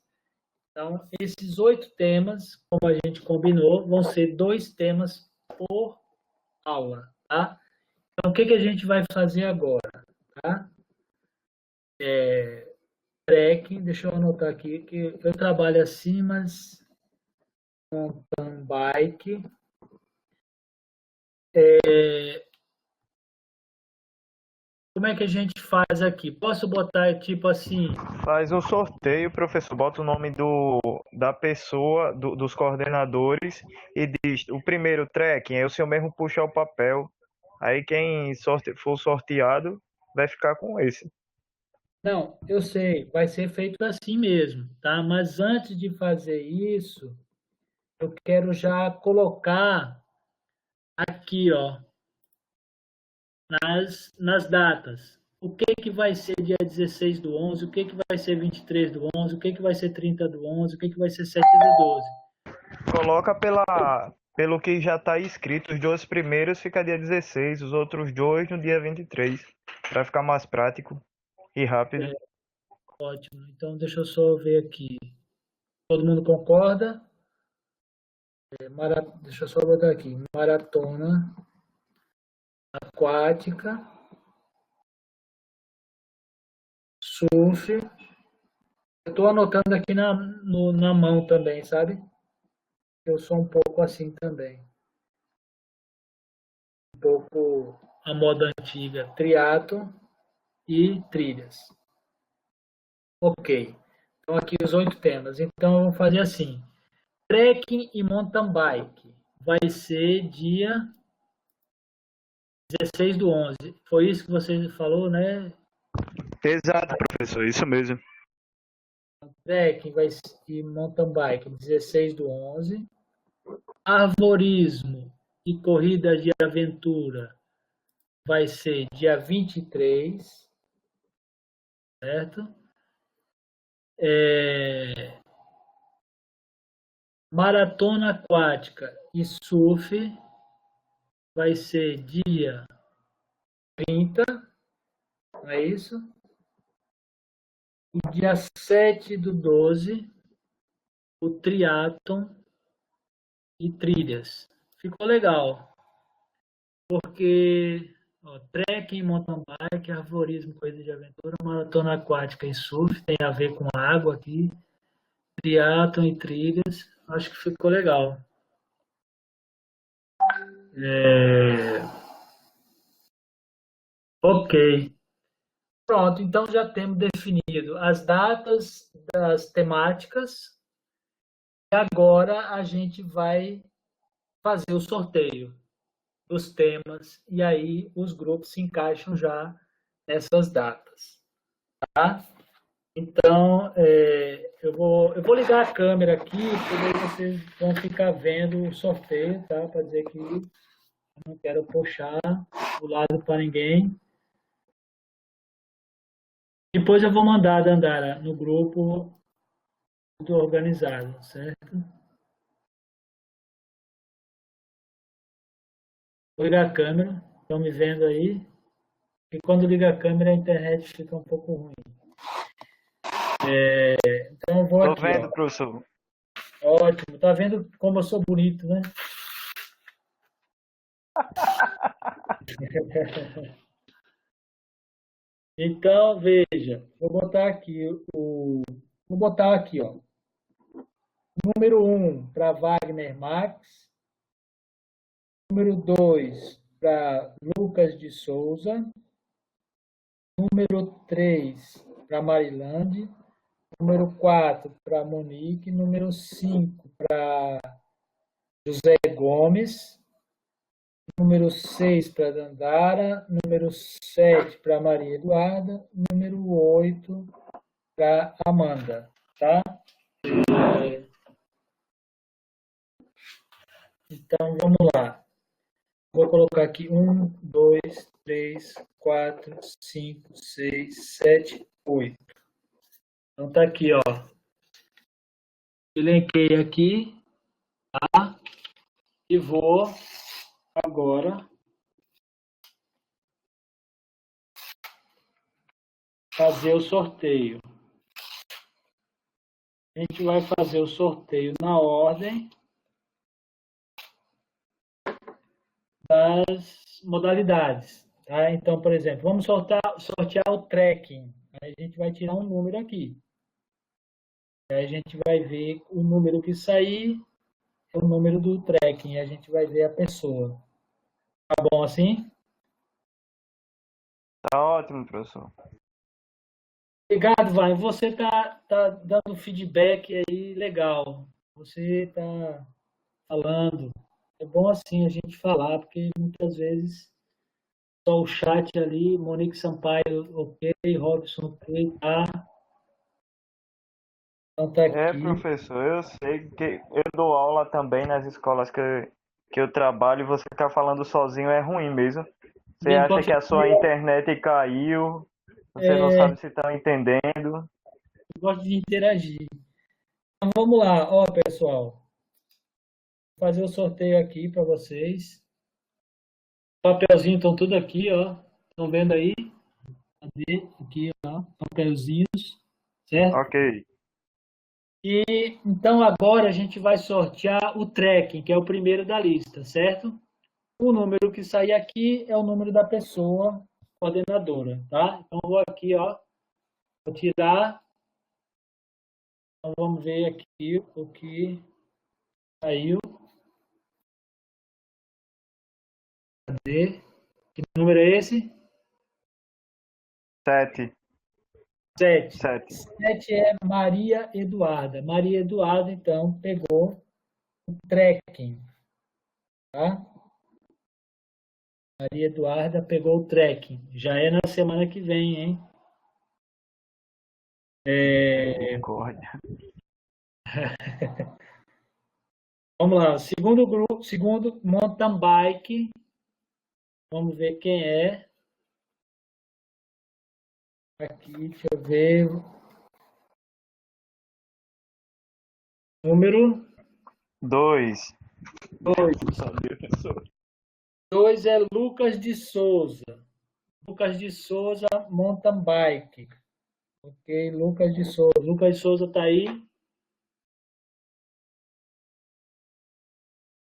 Então, esses 8 temas, como a gente combinou, vão ser 2 temas por aula, tá? Então, o que a gente vai fazer agora, tá? Trekking, deixa eu anotar aqui, que eu trabalho assim, mas mountain bike. Como é que a gente faz aqui? Posso botar tipo assim? Faz o sorteio, professor. Bota o nome da pessoa, dos coordenadores e diz: o primeiro trekking, aí o senhor mesmo puxa o papel. Aí quem for sorteado vai ficar com esse. Não, eu sei, vai ser feito assim mesmo, tá? Mas antes de fazer isso, eu quero já colocar aqui, ó, nas datas. o que que vai ser dia 16 do 11, o que que vai ser 23 do 11, o que que vai ser 30 do 11, o que que vai ser 7 do 12. Coloca pelo que já tá escrito, os dois primeiros fica dia 16, os outros dois no dia 23, para ficar mais prático e rápido. Ótimo. Então, deixa eu só ver aqui. Todo mundo concorda? Deixa eu só botar aqui. Maratona aquática, surf. Eu estou anotando aqui na mão também, sabe? Eu sou um pouco assim também. Um pouco a moda antiga. Triatlo e trilhas. Ok. Então, aqui os 8 temas. Então, vamos fazer assim. Trekking e mountain bike. Vai ser dia 16 do 11. Foi isso que você falou, né? Exato, professor, isso mesmo. Trekking e mountain bike, 16 do 11. Arvorismo e corrida de aventura vai ser dia 23, certo? Maratona aquática e surf vai ser dia 30, não é isso? E dia 7 do 12, o triatlon e trilhas. Ficou legal, porque trekking, mountain bike, arvorismo, corrida de aventura, maratona aquática e surf, tem a ver com água aqui, triatlon e trilhas, acho que ficou legal. Ok. Pronto, então já temos definido as datas das temáticas e agora a gente vai fazer o sorteio dos temas e aí os grupos se encaixam já nessas datas, tá? Então, eu vou ligar a câmera aqui, porque daí vocês vão ficar vendo o sorteio, tá? Para dizer que eu não quero puxar o lado para ninguém. Depois eu vou mandar, Dandara, no grupo tudo organizado, certo? Vou ligar a câmera, estão me vendo aí? E quando liga a câmera a internet fica um pouco ruim. Então eu vou Tô aqui, vendo, ó. professor. Ótimo, tá vendo como eu sou bonito, né? Então, veja, vou botar aqui, ó. Número 1 para Wagner Max, número 2 para Lucas de Souza, número 3 para Marilande, número 4 para Monique, número 5 para José Gomes, número 6 para Dandara, número 7 para Maria Eduarda, número 8 para Amanda, tá? Então, vamos lá. Vou colocar aqui 1, 2, 3, 4, 5, 6, 7, 8. Então, tá aqui, ó. Elenquei aqui, tá? E vou agora fazer o sorteio. A gente vai fazer o sorteio na ordem das modalidades. Tá? Então, por exemplo, vamos sortear o trekking. Aí a gente vai tirar um número aqui. Aí a gente vai ver o número que sair, é o número do trekking. A gente vai ver a pessoa. Tá bom assim? Tá ótimo, professor. Obrigado, Vai. Você tá dando feedback aí legal. Você tá falando. É bom assim a gente falar, porque muitas vezes só o chat ali, Monique Sampaio, ok, Robson, ok, tá? Então tá aqui. Professor, eu sei que eu dou aula também nas escolas que eu trabalho e você ficar falando sozinho é ruim mesmo. Você Bem, acha que a sua internet caiu Você não sabe se estão entendendo. Eu gosto de interagir. Então vamos lá, ó, pessoal. Vou fazer o sorteio aqui para vocês. Papelzinho estão tudo aqui, ó. Estão vendo aí? Cadê? Aqui, ó. Papelzinhos, certo? Ok. E então agora a gente vai sortear o tracking, que é o primeiro da lista, certo? O número que sair aqui é o número da pessoa coordenadora, tá? Então vou aqui, ó, vou tirar. Então vamos ver aqui o que saiu. Cadê? Que número é esse? 7. 7. 7. 7 é Maria Eduarda. Maria Eduarda, então, pegou o tracking, tá? Maria Eduarda pegou o tracking. Já é na semana que vem, hein? Misericórdia. Vamos lá, segundo grupo, segundo mountain bike. Vamos ver quem é. Aqui, deixa eu ver. Número 2. 2. 2 é Lucas de Souza. Lucas de Souza, mountain bike. Ok, Lucas de Souza. Lucas de Souza tá aí?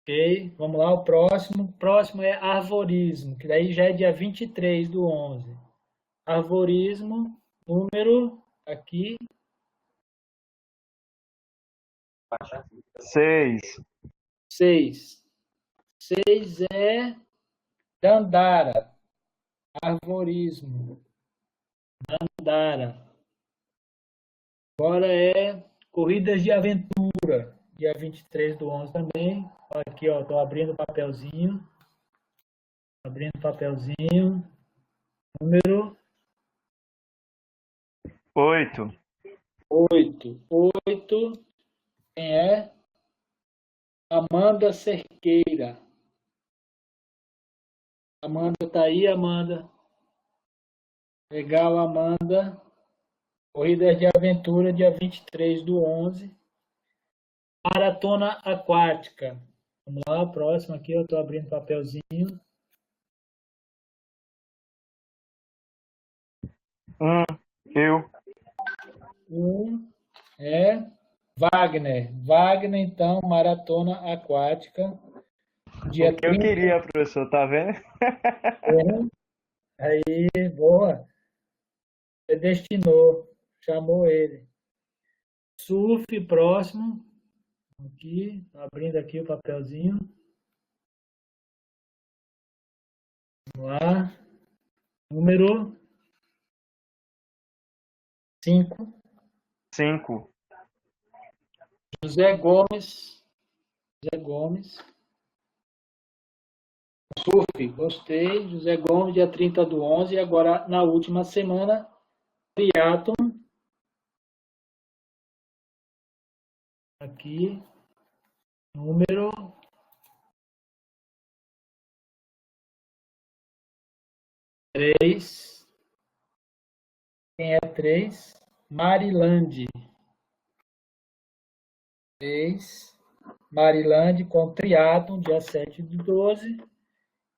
Ok, vamos lá, o próximo. O próximo é arvorismo, que daí já é dia 23/11. Arvorismo, número aqui. 6. 6. 6 é Dandara. Arvorismo. Dandara. Agora é corridas de aventura. Dia 23/11 também. Aqui, ó, tô abrindo o papelzinho. Abrindo o papelzinho. Número 8. 8. 8. Quem é? Amanda Cerqueira. Amanda tá aí, Amanda. Legal, Amanda. Corridas de aventura, dia 23/11. Maratona aquática. Vamos lá, próximo aqui, eu estou abrindo papelzinho. Eu. 1 é Wagner. Wagner, então, maratona aquática. Dia O que eu queria, professor, tá vendo? Aí, boa. Você destinou, chamou ele. Surf, próximo. Aqui, abrindo aqui o papelzinho. Vamos lá. Número 5. 5. José Gomes. José Gomes. Surf, gostei. José Gomes, dia 30/11. E agora, na última semana, triatlon. Aqui, número 3. Quem é 3? Marilande. 3. Marilande com triatlon, dia 7/12.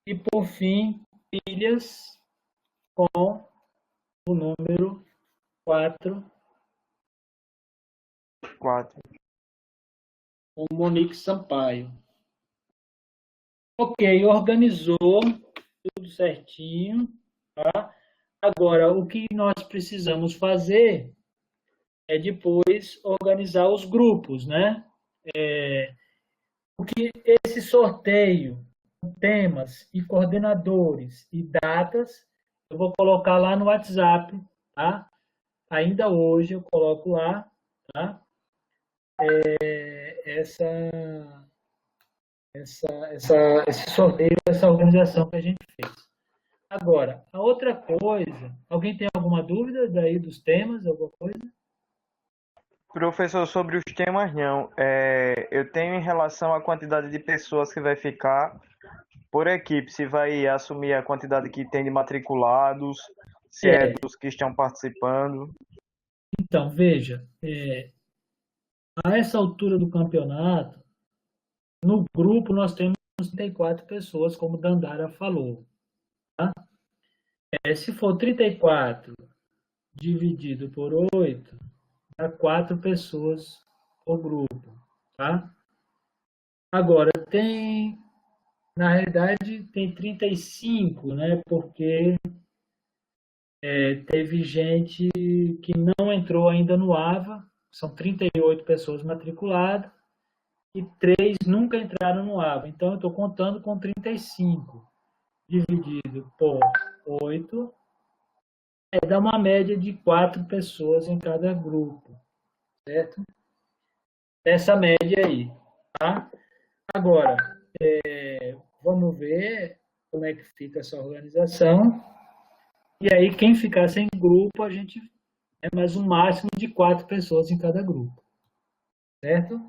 E, por fim, Ilhas com o número 4. 4. Com Monique Sampaio. Ok, organizou tudo certinho, tá? Agora, o que nós precisamos fazer é depois organizar os grupos, né? O que esse sorteio, temas e coordenadores e datas, eu vou colocar lá no WhatsApp, tá? Ainda hoje eu coloco lá, tá? Esse sorteio, essa organização que a gente fez. Agora, a outra coisa, alguém tem alguma dúvida daí dos temas, alguma coisa? Professor, sobre os temas não. Eu tenho em relação à quantidade de pessoas que vai ficar por equipe, se vai assumir a quantidade que tem de matriculados, Se é dos que estão participando. Então, veja, a essa altura do campeonato, no grupo nós temos 34 pessoas, como Dandara falou. Tá? Se for 34 dividido por 8, dá 4 pessoas por grupo. Tá? Agora, na realidade, tem 35, né? Porque teve gente que não entrou ainda no AVA, são 38 pessoas matriculadas, e 3 nunca entraram no AVA. Então, eu estou contando com 35, dividido por 8, dá uma média de 4 pessoas em cada grupo, certo? Essa média aí, tá? Agora, vamos ver como é que fica essa organização. E aí, quem ficar sem grupo, a gente é mais um máximo de 4 pessoas em cada grupo. Certo?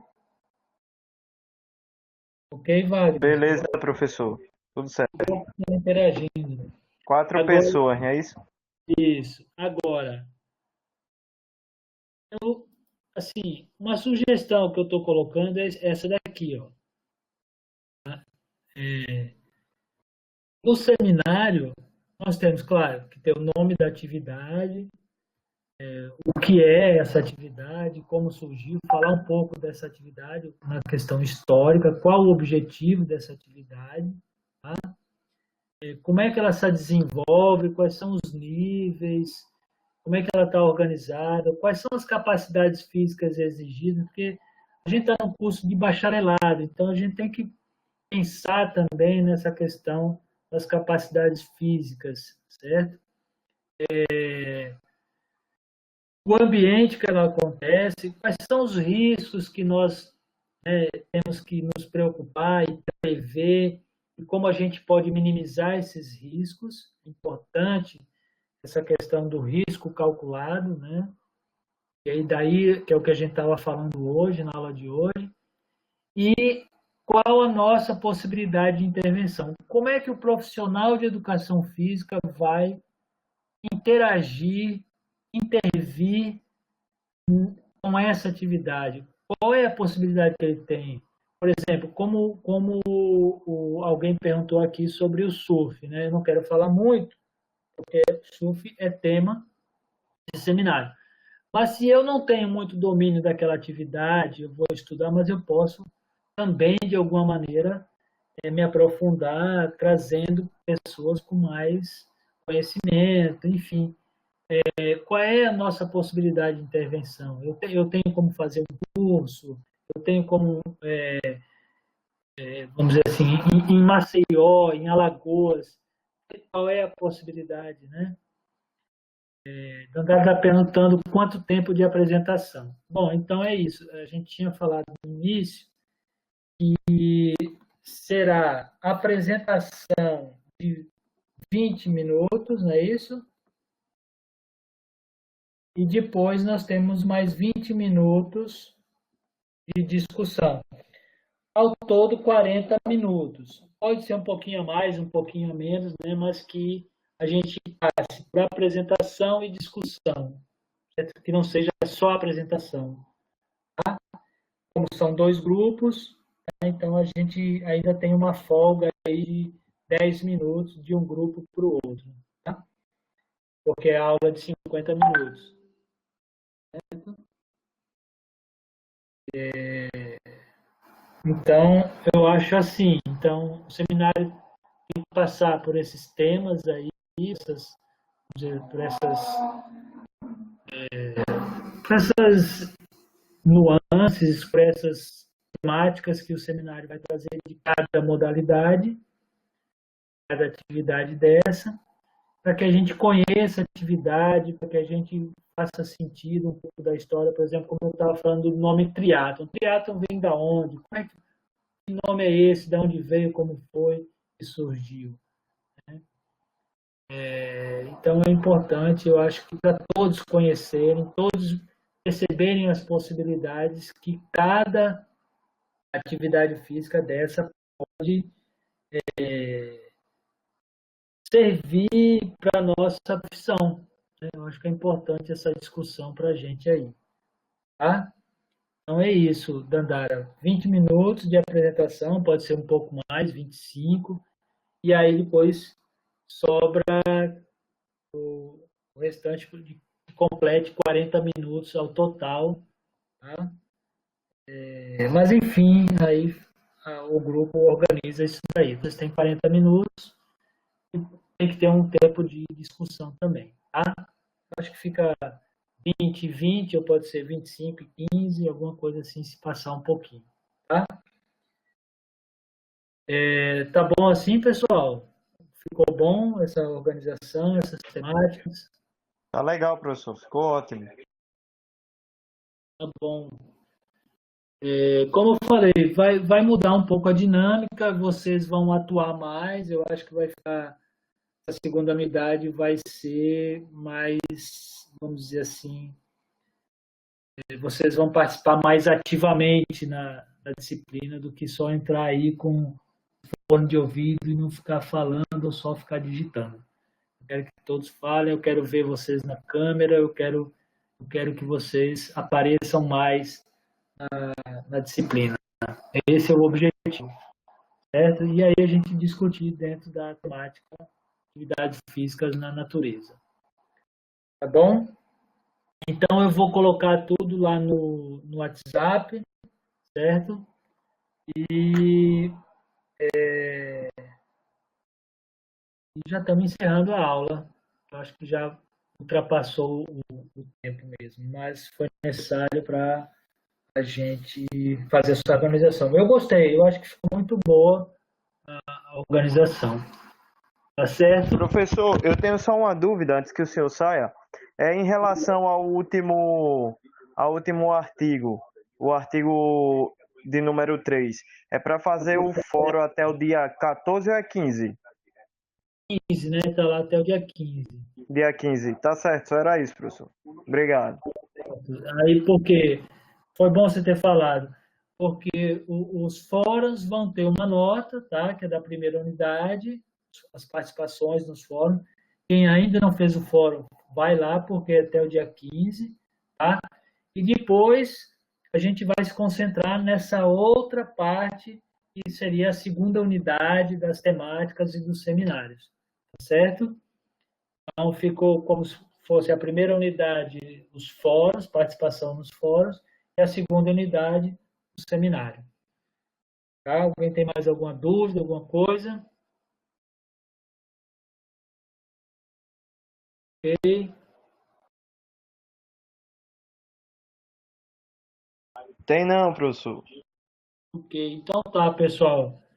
Ok, Wagner? Beleza, professor. Tudo certo. Interagindo. 4 Agora, pessoas, não é isso? Isso. Agora, assim, uma sugestão que eu estou colocando é essa daqui, ó. No seminário, nós temos, claro, que ter o nome da atividade, o que é essa atividade, como surgiu, falar um pouco dessa atividade na questão histórica, qual o objetivo dessa atividade, tá? Como é que ela se desenvolve, quais são os níveis, como é que ela está organizada, quais são as capacidades físicas exigidas, porque a gente está num curso de bacharelado, então a gente tem que pensar também nessa questão das capacidades físicas, certo? O ambiente que ela acontece, quais são os riscos que nós temos que nos preocupar e prever, e como a gente pode minimizar esses riscos. Importante essa questão do risco calculado, né? E aí daí, que é o que a gente estava falando hoje, na aula de hoje. E qual a nossa possibilidade de intervenção? Como é que o profissional de educação física vai interagir, intervir com essa atividade? Qual é a possibilidade que ele tem? Por exemplo, como alguém perguntou aqui sobre o surf, né? Eu não quero falar muito, porque surf é tema de seminário. Mas se eu não tenho muito domínio daquela atividade, eu vou estudar, mas eu posso também, de alguma maneira, me aprofundar, trazendo pessoas com mais conhecimento, enfim. Qual é a nossa possibilidade de intervenção? Eu tenho como fazer um curso, eu tenho como, vamos dizer assim, em Maceió, em Alagoas, qual é a possibilidade, né? Dandara está perguntando quanto tempo de apresentação. Bom, então é isso. A gente tinha falado no início que será apresentação de 20 minutos, não é isso? E depois nós temos mais 20 minutos de discussão. Ao todo, 40 minutos. Pode ser um pouquinho a mais, um pouquinho a menos, né? Mas que a gente passe por apresentação e discussão, certo? Que não seja só apresentação. Tá? Como são 2 grupos, tá? Então a gente ainda tem uma folga aí de 10 minutos de um grupo para o outro. Tá? Porque é aula de 50 minutos. Certo? Então, eu acho assim. Então, o seminário tem que passar por esses temas aí, por essas nuances, por essas temáticas que o seminário vai trazer de cada modalidade, cada atividade dessa, para que a gente conheça a atividade, para que a gente faça sentido um pouco da história. Por exemplo, como eu estava falando do nome triatlon. Triatlon vem da onde? Que nome é esse? De onde veio? Como foi que surgiu? Então é importante, eu acho que para todos conhecerem, todos perceberem as possibilidades que cada atividade física dessa pode servir para a nossa profissão. Eu acho que é importante essa discussão para a gente aí. Tá? Então é isso, Dandara. 20 minutos de apresentação, pode ser um pouco mais, 25, e aí depois sobra o restante de complete 40 minutos ao total. Tá? Mas enfim, aí o grupo organiza isso daí. Vocês têm 40 minutos e tem que ter um tempo de discussão também. Tá? Acho que fica 20, 20, ou pode ser 25 e 15, alguma coisa assim, se passar um pouquinho. Tá? Tá bom assim, pessoal? Ficou bom essa organização, essas temáticas? Tá legal, professor. Ficou ótimo. Tá bom. Como eu falei, vai mudar um pouco a dinâmica, vocês vão atuar mais, eu acho que vai ficar, a segunda unidade vai ser mais, vamos dizer assim, vocês vão participar mais ativamente na disciplina do que só entrar aí com fone de ouvido e não ficar falando ou só ficar digitando. Eu quero que todos falem, eu quero ver vocês na câmera, eu quero que vocês apareçam mais na disciplina. Esse é o objetivo, certo? E aí a gente discutir dentro da temática atividades físicas na natureza. Tá bom? Então eu vou colocar tudo lá no WhatsApp, certo? E já estamos encerrando a aula. Eu acho que já ultrapassou o tempo mesmo, mas foi necessário para a gente fazer essa organização. Eu gostei, eu acho que ficou muito boa a organização. Tá certo? Professor, eu tenho só uma dúvida antes que o senhor saia. Em relação ao último artigo, o artigo de número 3. É para fazer o fórum até o dia 14 ou é 15? 15, né? Tá lá até o dia 15. Dia 15. Tá certo, só era isso, professor. Obrigado. Aí, por quê? Foi bom você ter falado. Porque os fóruns vão ter uma nota, tá? Que é da primeira unidade, as participações nos fóruns. Quem ainda não fez o fórum, vai lá, porque é até o dia 15, tá? E depois a gente vai se concentrar nessa outra parte, que seria a segunda unidade das temáticas e dos seminários, tá certo? Então, ficou como se fosse a primeira unidade, os fóruns, participação nos fóruns, e a segunda unidade, o seminário. Tá? Alguém tem mais alguma dúvida, alguma coisa? Ok. Tem não, professor. Ok, então tá, pessoal.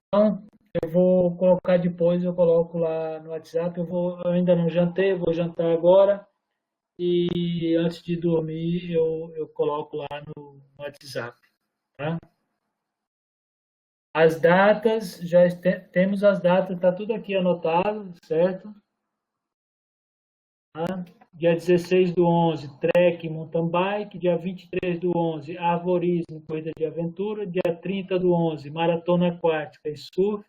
Então, eu vou colocar depois, eu coloco lá no WhatsApp. Eu ainda não jantei, eu vou jantar agora. E antes de dormir, eu coloco lá no WhatsApp. Tá? As datas, temos as datas, está tudo aqui anotado, certo? Tá? Dia 16 do 11, trek, mountain bike. Dia 23 do 11, arvorismo, corrida de aventura. Dia 30 do 11, maratona aquática e surf.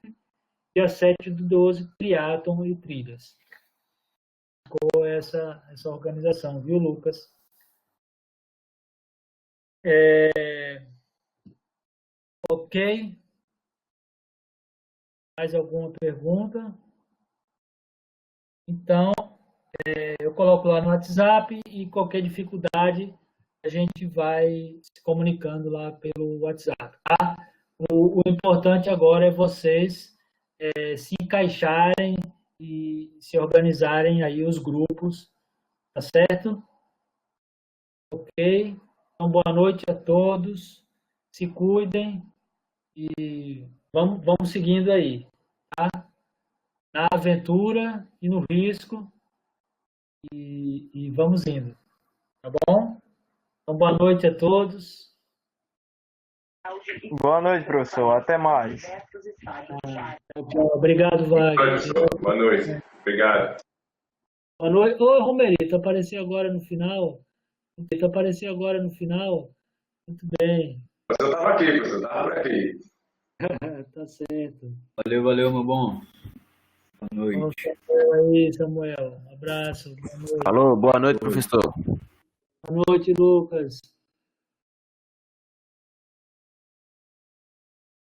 Dia 7 do 12, triatlon e trilhas. Ficou essa organização, viu, Lucas? Ok. Mais alguma pergunta? Então, eu coloco lá no WhatsApp e qualquer dificuldade a gente vai se comunicando lá pelo WhatsApp. Tá? O importante agora é vocês se encaixarem e se organizarem aí os grupos, tá certo? Ok? Então, boa noite a todos, se cuidem e vamos seguindo aí, tá? Na aventura e no risco e vamos indo, tá bom? Então, boa noite a todos. Boa noite, professor. Até mais. Tchau. Obrigado, Wagner. Boa noite. Obrigado. Boa noite. Ô, Romerito, apareceu agora no final. Muito bem. Você estava aqui, você estava por aqui. Tá certo. Valeu, meu bom. Boa Ó, noite. Samuel aí, Samuel. Um abraço. Boa noite. Falou, boa noite, professor. Boa noite, Lucas.